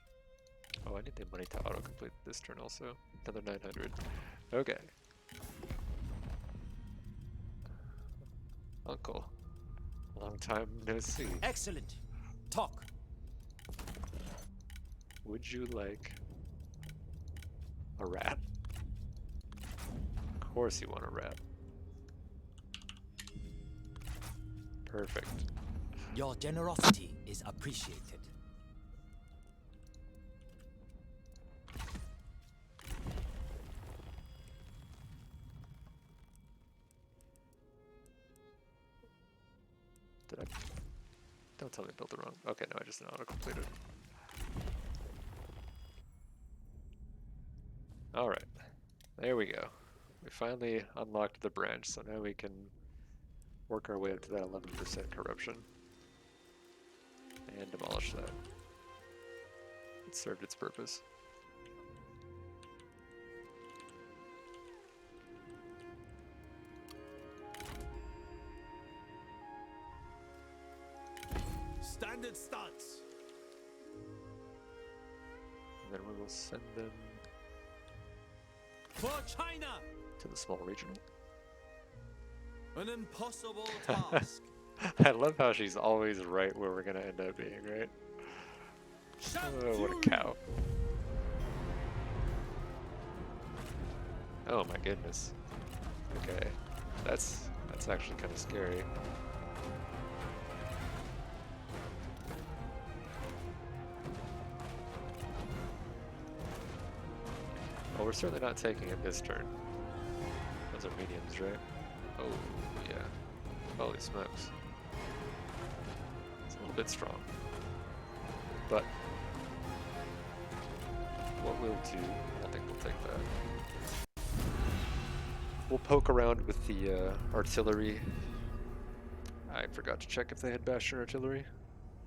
Oh, I need the money to autocomplete this turn also. Another 900. Okay. Uncle. Long time no see. Excellent. Talk. Would you like a rat? Of course you want a rat. Perfect. Your generosity is appreciated. Did I? Don't tell me I built it wrong. Okay, no, I just didn't auto-complete it. Alright. There we go. We finally unlocked the branch, so now we can work our way up to that 11% corruption. And demolish that. It served its purpose. Standard stance. And then we will send them For China! to the small regional. An impossible task. I love how she's always right where we're gonna end up being, right? Oh, what a cow. Oh my goodness. Okay. That's actually kind of scary. Well, we're certainly not taking it this turn. Those are mediums, right? Oh, yeah. Holy smokes. It's a little bit strong. But what we'll do, I don't think we'll take that. We'll poke around with the artillery. I forgot to check if they had Bastion artillery.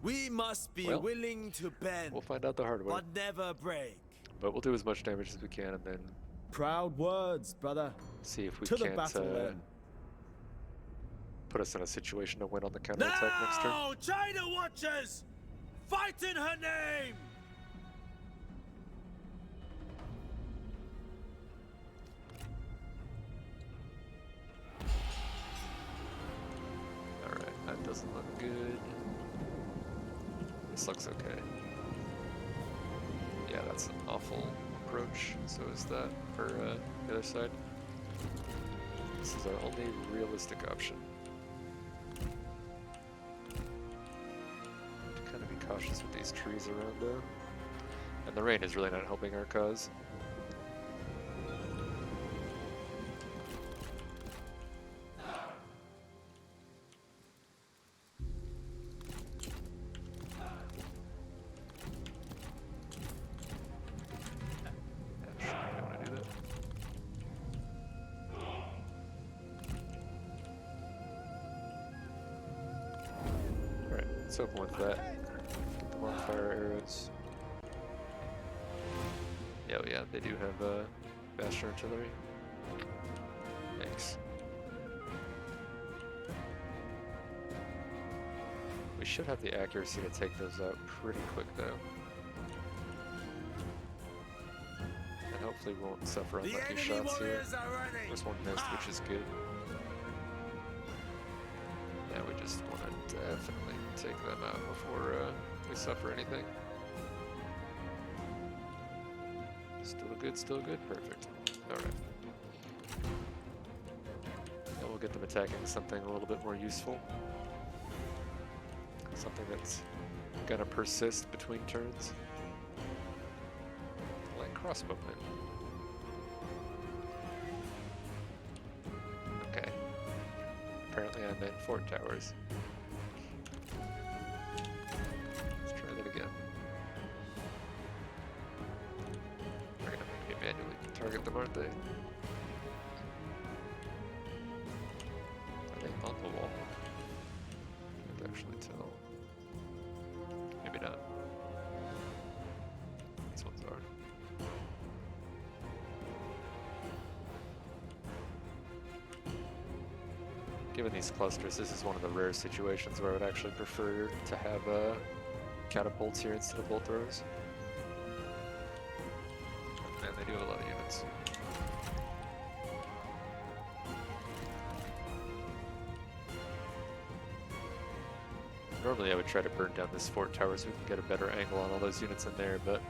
We must be Well, willing to bend, We'll find out the hard way. but never break. But we'll do as much damage as we can and then Proud words, brother. see if we To the can't battle then. put us in a situation to win on the counterattack next turn. Now, China watchers! Fight in her name! Alright, that doesn't look good. This looks okay. Yeah, that's an awful approach. So is that for the other side. This is our only realistic option. Kind of be cautious with these trees around though. And the rain is really not helping our cause. Let's open with that. Get them on fire arrows. Yeah, oh yeah, they do have Bastion artillery. Thanks. We should have the accuracy to take those out pretty quick though. And hopefully we won't suffer The unlucky enemy shots here. warriors are running! This one missed, which is good. Yeah, we just want to definitely take them out before we suffer anything. Still good, still good, perfect. Alright. Now we'll get them attacking something a little bit more useful. Something that's gonna persist between turns. Like crossbowmen. Okay. Apparently I meant fort towers. Let's try that again. They're gonna make me manually target them, aren't they? Are they on the wall? Can't actually tell. Maybe not. These ones are. Given these clusters, this is one of the rare situations where I would actually prefer to have catapults here instead of bolt throwers. And they do have a lot of units. Normally I would try to burn down this fort tower so we can get a better angle on all those units in there, but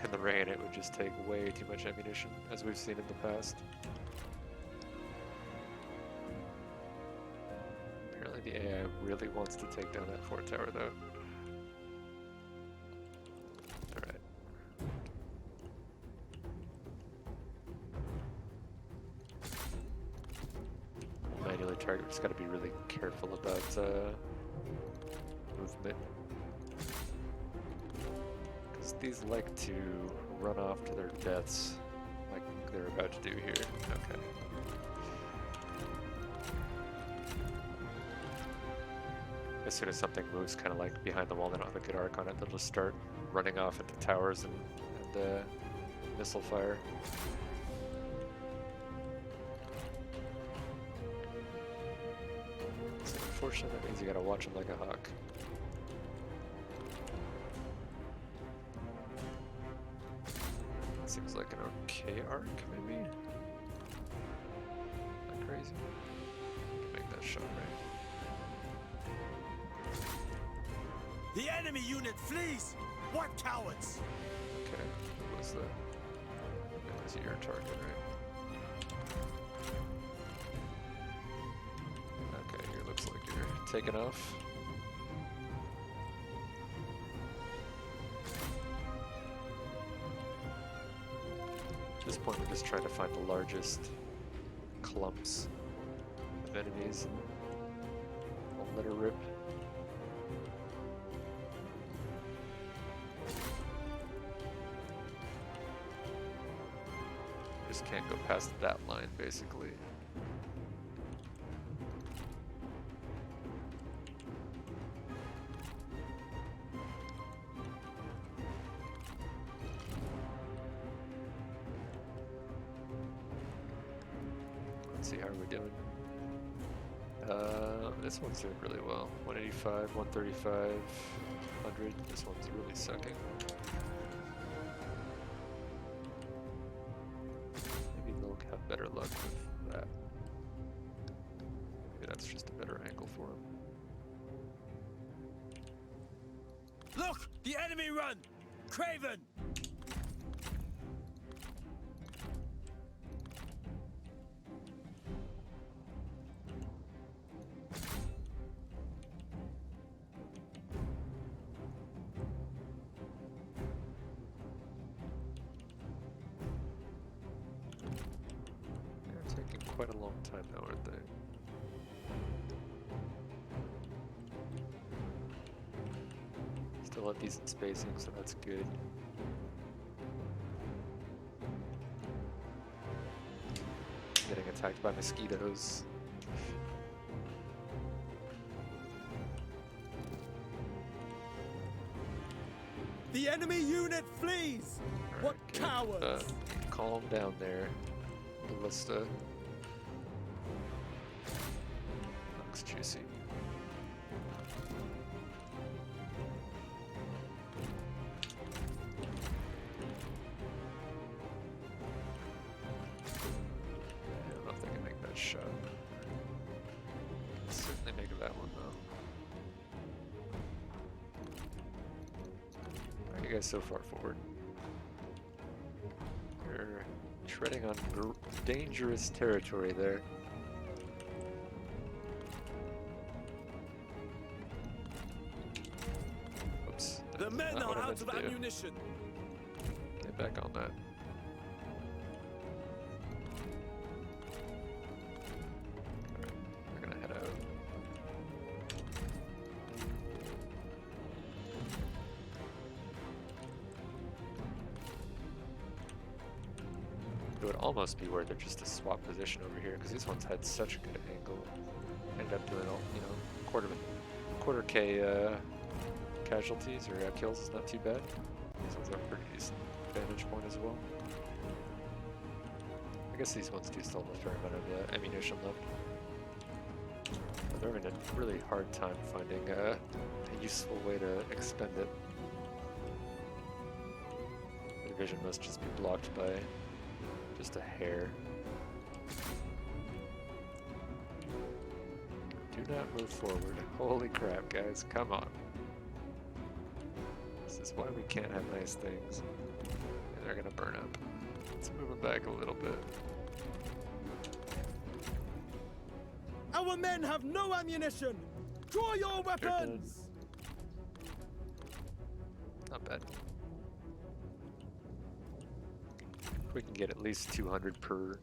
in the rain it would just take way too much ammunition, as we've seen in the past. Apparently the AI really wants to take down that fort tower though. Alright. Manually target, we just gotta be really careful about movement. Because these like to run off to their deaths like they're about to do here. Okay. As soon as something moves kind of like behind the wall, they don't have a good arc on it, they'll just start running off into towers and missile fire. So unfortunately that means you gotta watch them like a hawk. Seems like an okay arc, maybe? Not crazy. Can make that shot right. The enemy unit flees! What cowards! Okay, what was the... That was your target, right? Okay, here looks like you're taking off. At this point we're just trying to find the largest clumps of enemies and we'll let her rip. Just can't go past that line basically. Let's see, how are we doing? This one's doing really well. 185, 135, 100. This one's really sucking. Maybe they'll have better luck with that. Maybe that's just a better angle for him. Look! The enemy run! Craven! They're taking quite a long time now, aren't they? Still at decent spacing, so that's good. Getting attacked by mosquitoes. The enemy unit flees! What Good. cowards! Calm down there, Ballista. Looks juicy. I don't know if they can make that shot. Certainly make that one though. How are you guys so far forward? You're treading on dangerous territory there. Oops. The men Not what are I out meant of to do. ammunition! Get back on that. Alright, we're gonna head out. It would almost be worth it just to swap position over here, because these ones had such a good angle. Ended up doing, quarter K casualties or kills is not too bad. These ones have a pretty decent vantage point as well. I guess these ones do still have a fair amount of ammunition left. But they're having a really hard time finding a useful way to expend it. The division must just be blocked by just a hair. Do Do not move forward. Holy crap, guys. Come on. This is why we can't have nice things. And they're gonna burn up. Let's move them back a little bit. Our men have no ammunition! Draw your weapons! Not bad. If we can get at least 200 per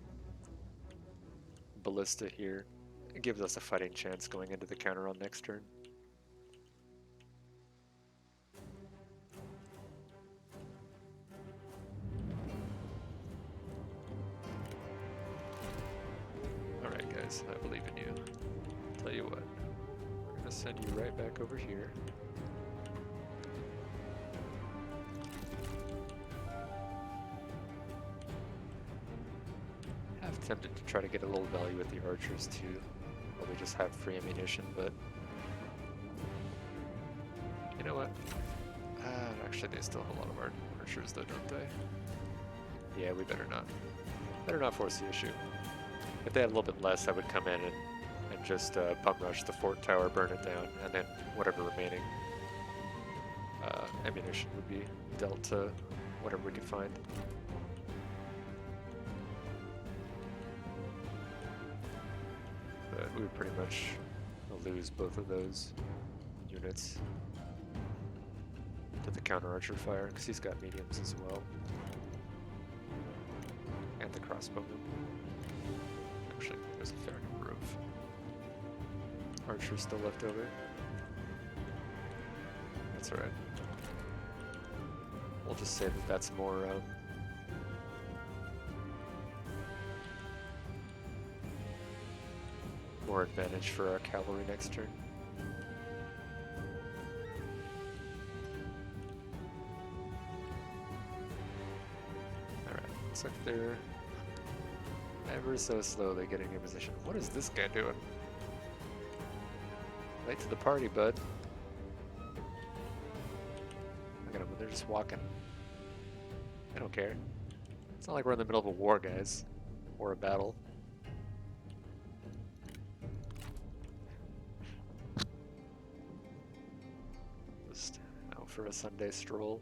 ballista here, it gives us a fighting chance going into the counter on next turn. Alright guys, I believe in you. Tell you what, we're gonna send you right back over here. Half tempted to try to get a little value with the archers too, while we just have free ammunition, but you know what? Actually, they still have a lot of archers though, don't they? Yeah, we better not. Better not force the issue. If they had a little bit less, I would come in and just bum rush the fort tower, burn it down, and then whatever remaining ammunition would be dealt to whatever we could find. But we would pretty much lose both of those units to the counter archer fire, because he's got mediums as well. And the crossbowman. Actually, there's a fair number of archers still left over. That's alright. We'll just say that that's more more advantage for our cavalry next turn. Alright, looks like they're ever so slowly getting in position. What is this guy doing? Late to the party, bud. Look at them, they're just walking. I don't care. It's not like we're in the middle of a war, guys. Or a battle. Just out for a Sunday stroll.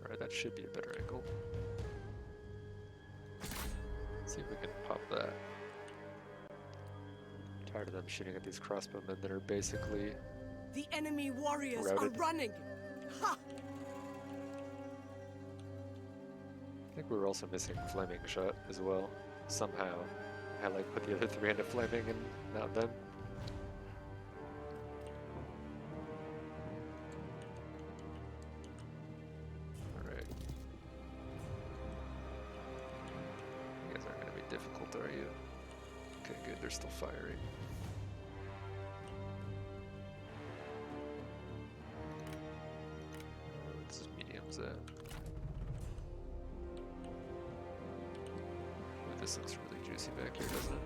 Alright, that should be a better angle. Let's see if we can pop that. I'm tired of them shooting at these crossbowmen that are basically The enemy warriors routed. are running! Ha! I think we were also missing flaming shot as well. Somehow, I like put the other three into flaming and not them. Alright. You guys aren't going to be difficult, are you? Okay, good, they're still firing. What's his mediums at? This looks really juicy back here, doesn't it?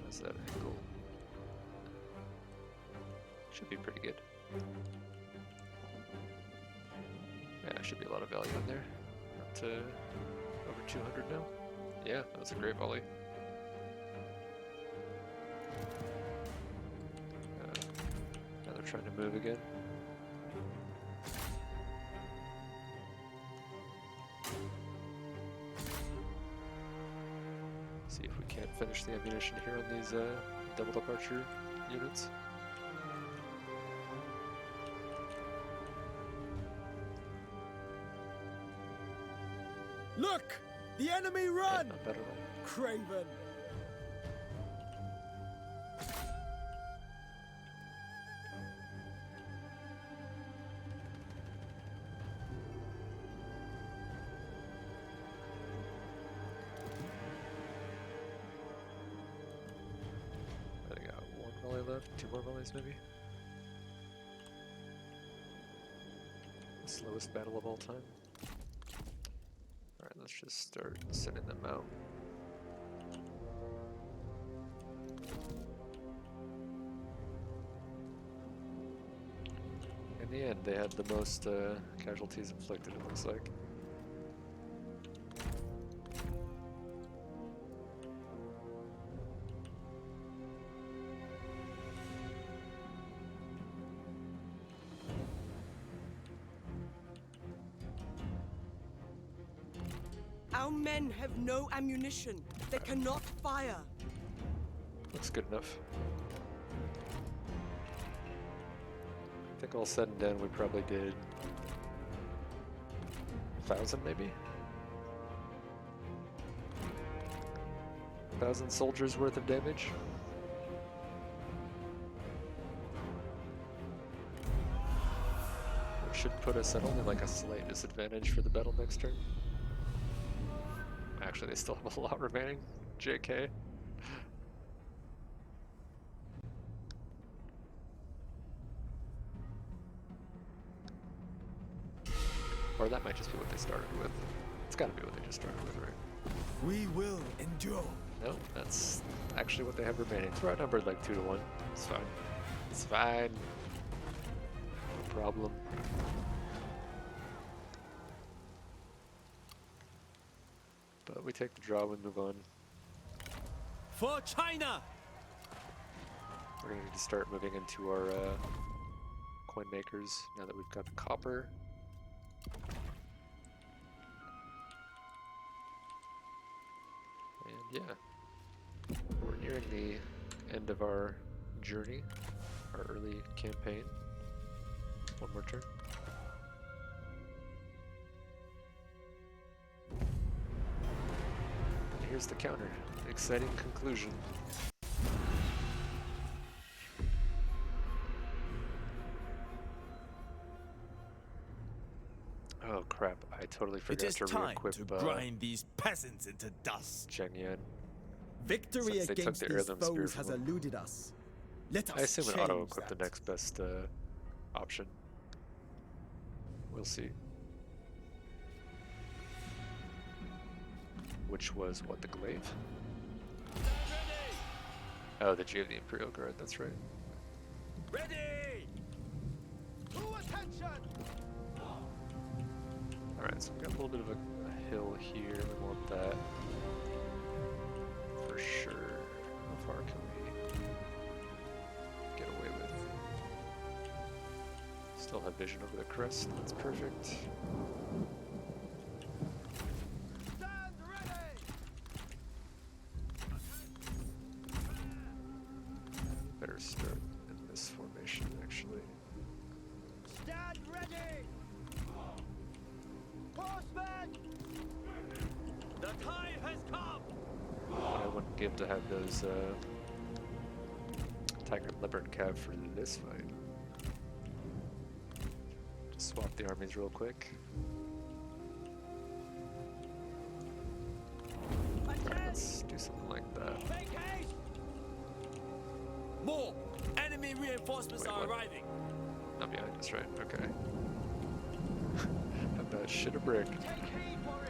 How's that angle? Should be pretty good. Yeah, should be a lot of value in there. Up to over 200 now. Yeah, that was a great volley. Now they're trying to move again. See if we can't finish the ammunition here on these doubled up archer units. Look! The enemy Yeah, run! not bad at all. Craven! I think I got one volley left, two more volleys maybe. The slowest battle of all time. Alright, let's just start sending them out. the end, they had the most casualties inflicted, it looks like. Our men have no ammunition. They cannot fire. Looks good enough. I think all said and done, we probably did 1,000 maybe? 1,000 soldiers worth of damage. Which should put us at only like a slight disadvantage for the battle next turn. Actually, they still have a lot remaining. JK. Or that might just be what they started with. It's gotta be what they just started with, right? We will endure. No, that's actually what they have remaining. We're outnumbered like 2 to 1. It's fine. It's fine. No problem. But we take the draw, we move on. For China! We're gonna need to start moving into our coin makers now that we've got the copper. And yeah, we're nearing the end of our journey, our early campaign. One more turn. And here's the counter. Exciting conclusion. Oh crap, I totally It forgot is to time re-equip to grind these peasants into dust. Zheng Yan. Victory Since they took against the these heirloom spear foes from has them. eluded us. Let us I assume an change auto-equip the that. next best option. We'll see. Which was what, the glaive? Oh, the G of the Imperial Guard, that's right. Ready! To attention! Alright, so we've got a little bit of a hill here. We want that for sure. How far can we get away with? Still have vision over the crest, that's perfect. Stand ready! Better start in this formation, actually. Stand ready! Horsemen! The time has come! I wouldn't give to have those Tiger and Leopard Cav for this fight. Just swap the armies real quick. Let's do something like that. Make haste! More! Enemy reinforcements Wait, are what? arriving! Not behind us, right? Okay. How about shit a brick? Take heed, warriors!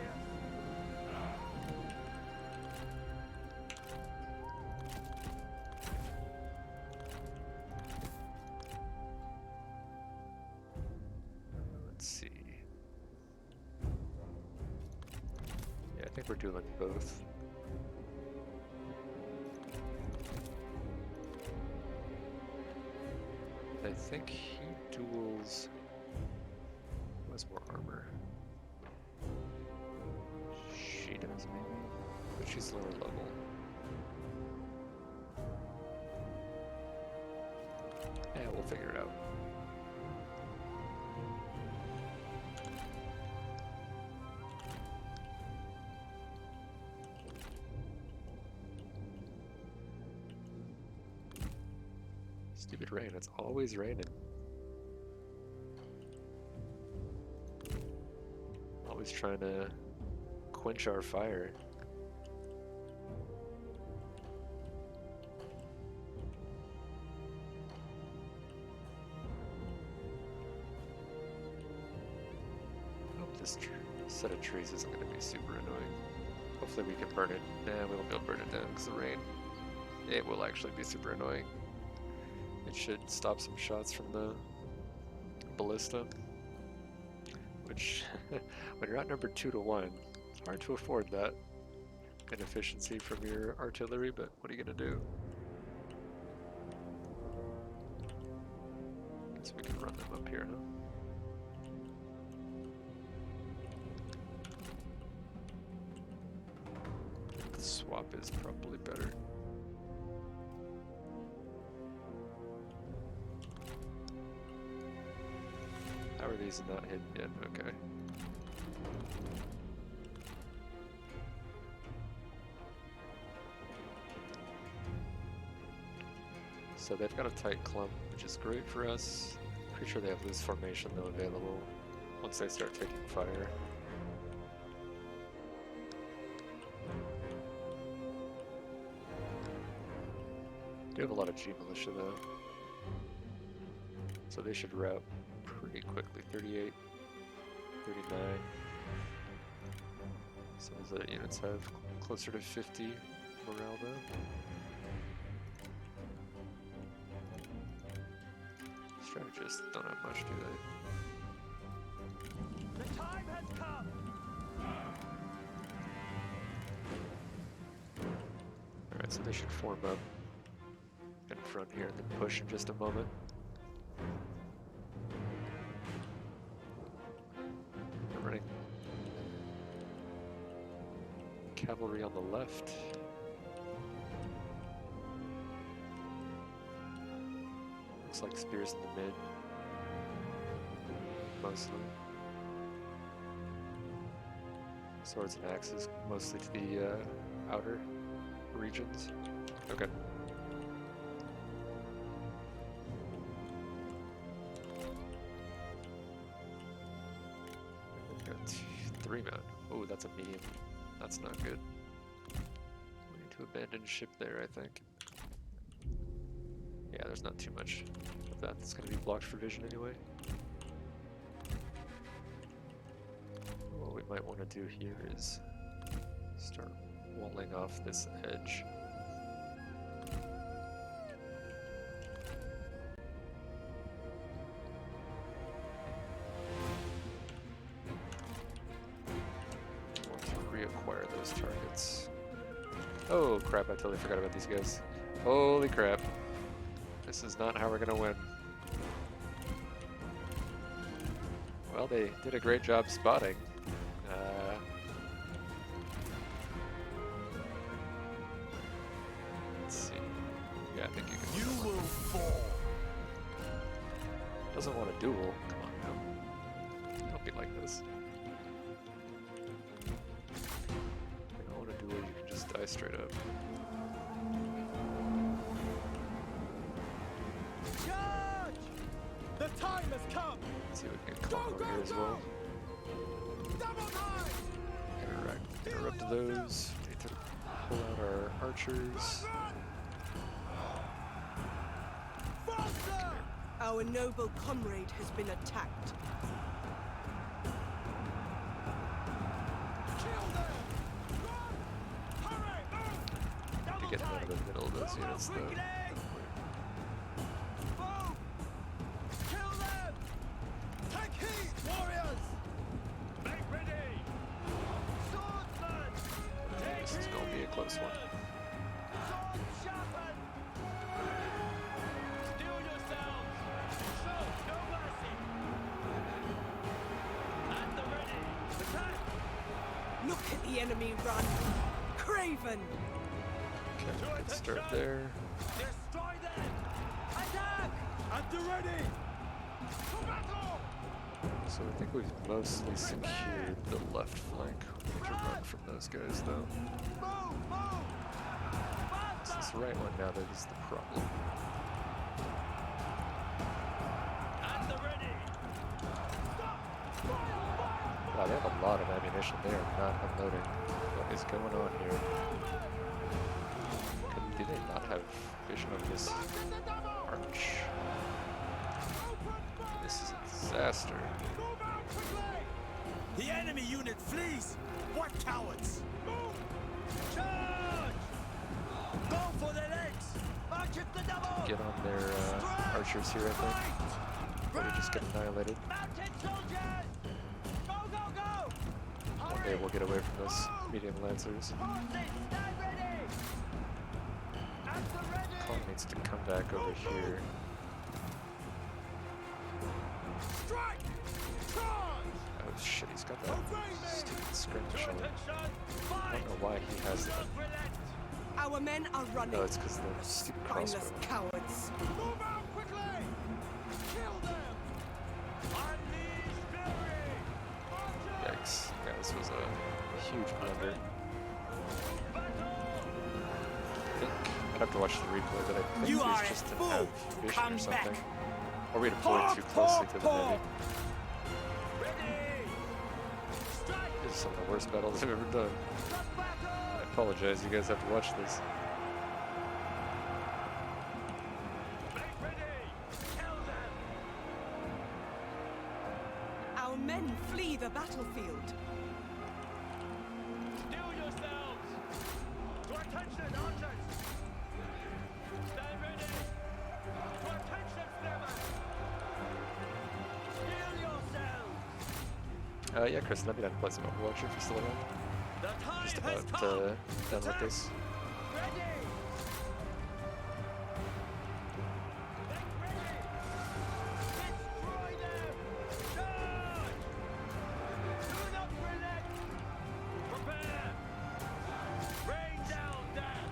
Let's see. Yeah, I think we're doing both. I think he duels. Who has more armor? She does, maybe. But she's lower level. Yeah, we'll figure it out. Stupid rain, it's always raining. Always trying to quench our fire. I hope this set of trees isn't going to be super annoying. Hopefully we can burn it. Nah, we won't be able to burn it down because of the rain. It will actually be super annoying. It should stop some shots from the ballista, which when you're outnumbered 2 to 1, it's hard to afford that inefficiency from your artillery, but what are you gonna do? Guess we can run them up here, huh? The swap is probably better. How are these not hidden yet? Okay. So they've got a tight clump, which is great for us. Pretty sure they have loose formation though available once they start taking fire. They have a lot of G militia though, so they should rout pretty quickly. 38, 39. Some of the units have closer to 50 morale though. Strategists don't have much, do they? The time has come. Alright, so they should form up in front here and then push in just a moment. They're running cavalry on the left. Looks like spears in the mid, mostly. Swords and axes, mostly to the outer regions. Okay. We've got 3 men. Oh, that's a medium. That's not good. We need to abandon ship there, I think. Yeah, there's not too much of that that's going to be blocked for vision anyway. What we might want to do here is start walling off this edge. I want to reacquire those targets. Oh crap, I totally forgot about these guys. Holy crap. This is not how we're gonna win. Well, they did a great job spotting. Let's see. Yeah, I think you can. You will fall. Doesn't want a duel. Come on now. Don't be like this. If you don't want a duel, you can just die straight up. Charge! The time has come! Let's see if we can get combo here as well. Double time! Interrupt those. We need to pull out our archers. Faster! Our noble comrade has been attacked. Kill them! Run! Hurry! Move! To get them out of the middle of those units though. Move! Kill them! Take heed, warriors! Make ready! Swordsman! This is gonna be a close one. Sword sharpened! Steel yourselves! Show no mercy! At the ready! Attack! Look at the enemy run! Craven! Okay, good start there. Destroy them! Attack! At the ready! To battle! So I think we've mostly secured the left flank. We need to run from those guys though. Move! Move! It's this right one now that is the problem. At the ready! Stop! Fire! Fire! Wow, they have a lot of ammunition. They are not unloading. What is going on here? Do they not have vision of this arch? This is a disaster. Move out quickly! The enemy unit flees. What cowards! Move! Charge! Go for the legs. March at the double! Get on their archers here, I think. Or we just get annihilated. Mounted soldiers! Go, go, go! One day we'll get away from this medium lancers. Horses, stand ready! At the ready! Colin needs to come back over here. Strike! Charge! Oh shit, he's got that stupid skirmish on. Attention! I Fight! don't know why he has Do that. not relent! Our men are running. No, it's because the stupid crossbow. Spineless cowards. Move out quickly! Kill them! Unleash fury! Yikes. Yeah, this was a huge blunder. I think I'd have to watch the replay, but I think You it are was a just an fool out to vision come or something. back. Or we deployed too closely to the navy. Ready! Strike! This is some of the worst battles I've ever done. The battle! I apologize, you guys have to watch this. Make ready! Kill them! Our men flee the battlefield. Steel yourselves! To attention, archers! Stand ready! To attention, flammers! Steel yourselves! Yeah, Chris, that'd be that pleasant Overwatch if you're still around. The time Just has about come! done with this. Ready! Make ready! Destroy them! Charge! Do not relent! Prepare! Rain down death!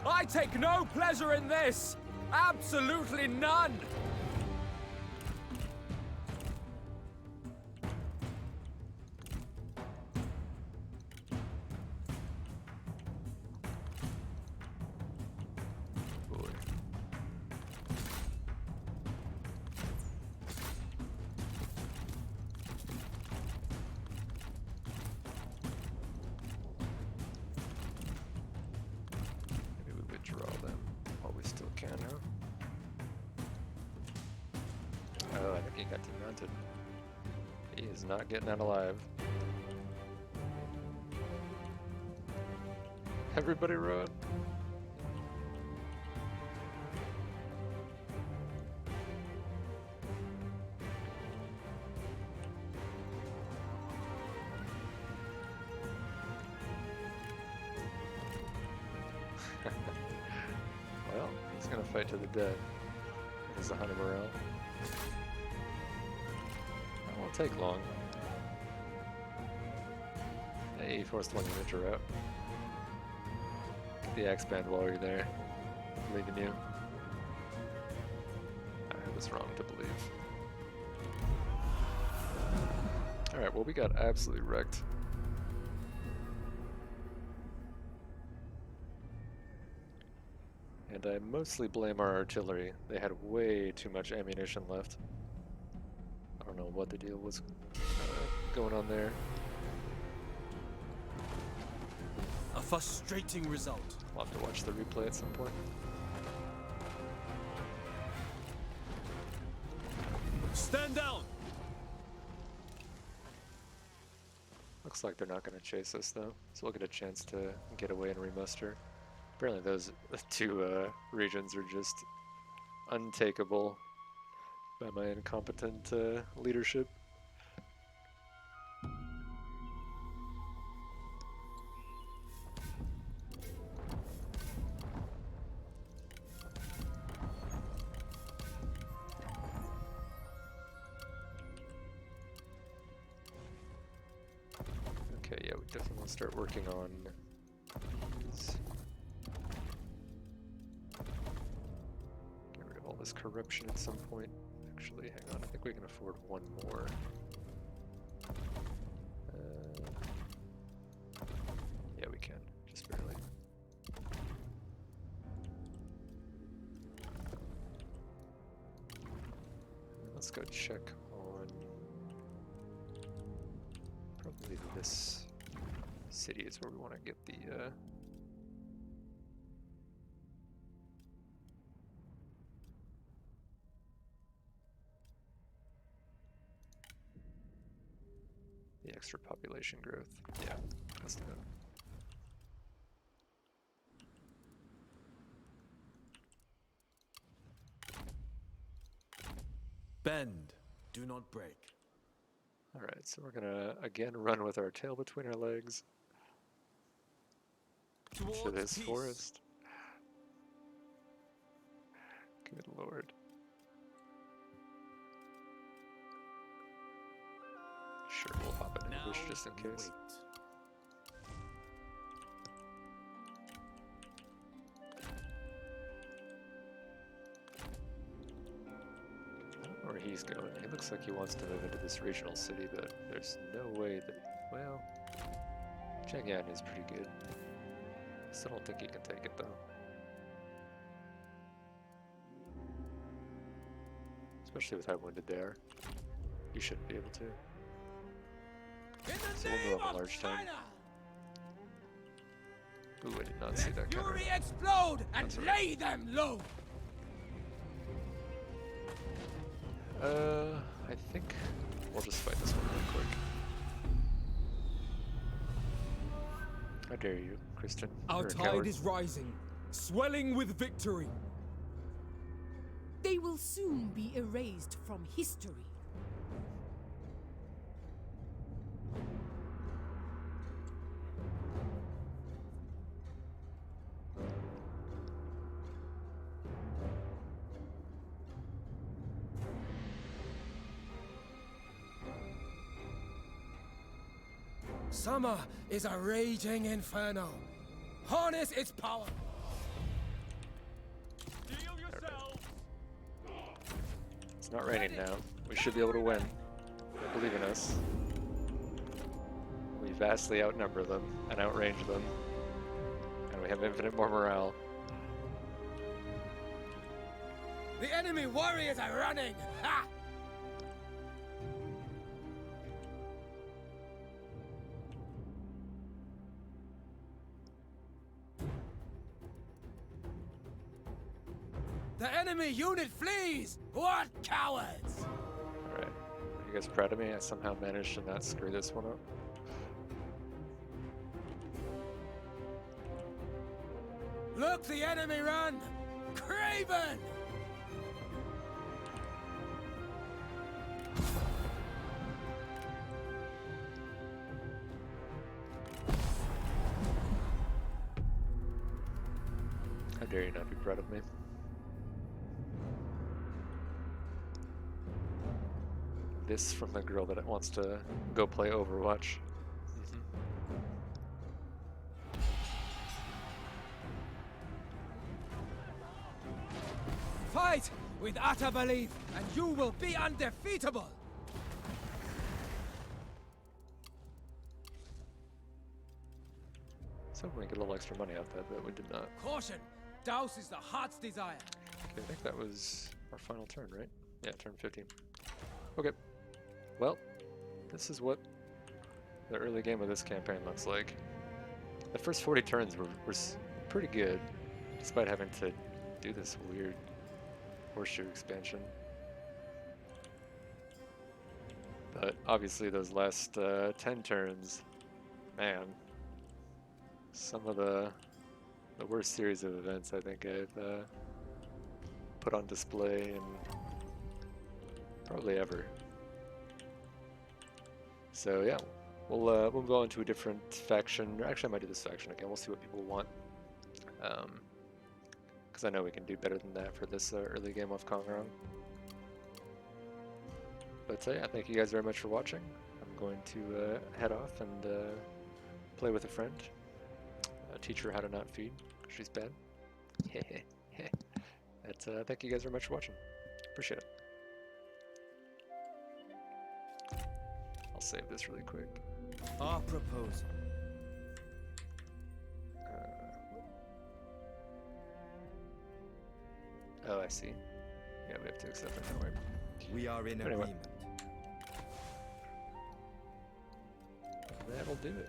I take no pleasure in this! Absolutely none! Boy. Maybe we withdraw them while we still can, huh? Oh, I think he got demounted. He is not getting out alive. Everybody run! Well, he's gonna fight to the death. It is a 100 morale. That won't take long. Hey, forced one unit to route. Get the axe band while you're there. Believe in you. I was wrong to believe. Alright, well we got absolutely wrecked. And I mostly blame our artillery. They had way too much ammunition left. I don't know what the deal was going on there. A frustrating result. I'll have to watch the replay at some point. Stand down! Looks like they're not going to chase us though, so we'll get a chance to get away and remuster. Apparently those two regions are just untakeable by my incompetent leadership. Okay, yeah, we definitely want to start working on these. Get rid of all this corruption at some point. Actually, hang on, I think we can afford one more. Yeah, we can, just barely. Let's go check on probably this city is where we want to get the extra population growth. Yeah, let's do it. Bend. Do not break. Alright, so we're gonna again run with our tail between our legs to Towards this peace. forest. Good lord. Sure, we'll hop in ambush Now just in we case. wait. I don't know where he's going. He looks like he wants to move into this regional city, but there's no way that. Well, Chang'an is pretty good. Still don't think he can take it though. Especially with how wounded they are. You shouldn't be able to. So we'll move up a large town. Ooh, I did not see that counter. Fury explode and That's all right. lay them low. I think we'll just fight this one real quick. How dare you, Christian? Our You're a tide coward. is rising, swelling with victory. They will soon be erased from history. Summer is a raging inferno. Harness its power. It's not raining now. We should be able to win. I believe in us. We vastly outnumber them and outrange them. And we have infinite more morale. The enemy warriors are running. Ha! The enemy unit flees! What cowards! Alright. Are you guys proud of me? I somehow managed to not screw this one up. Look the enemy run! Craven! How dare you not be proud of me? This from the girl that wants to go play Overwatch. Fight with utter belief, and you will be undefeatable! So we get a little extra money out of that, but we did not. Caution! Douse is the heart's desire. Okay, I think that was our final turn, right? Yeah, turn 15. Okay. Well, this is what the early game of this campaign looks like. The first 40 turns were pretty good, despite having to do this weird horseshoe expansion. But obviously those last 10 turns, man, some of the worst series of events I think I've put on display in probably ever. So yeah, we'll move on to a different faction. Actually, I might do this faction again. We'll see what people want. Because I know we can do better than that for this early game of Kongrong. But yeah, thank you guys very much for watching. I'm going to head off and play with a friend. Teach her how to not feed. She's bad. But thank you guys very much for watching. Appreciate it. I'll save this really quick. Our proposal. Oh, I see. Yeah, we have to accept it that way. We are in Anyway. agreement. That'll do it.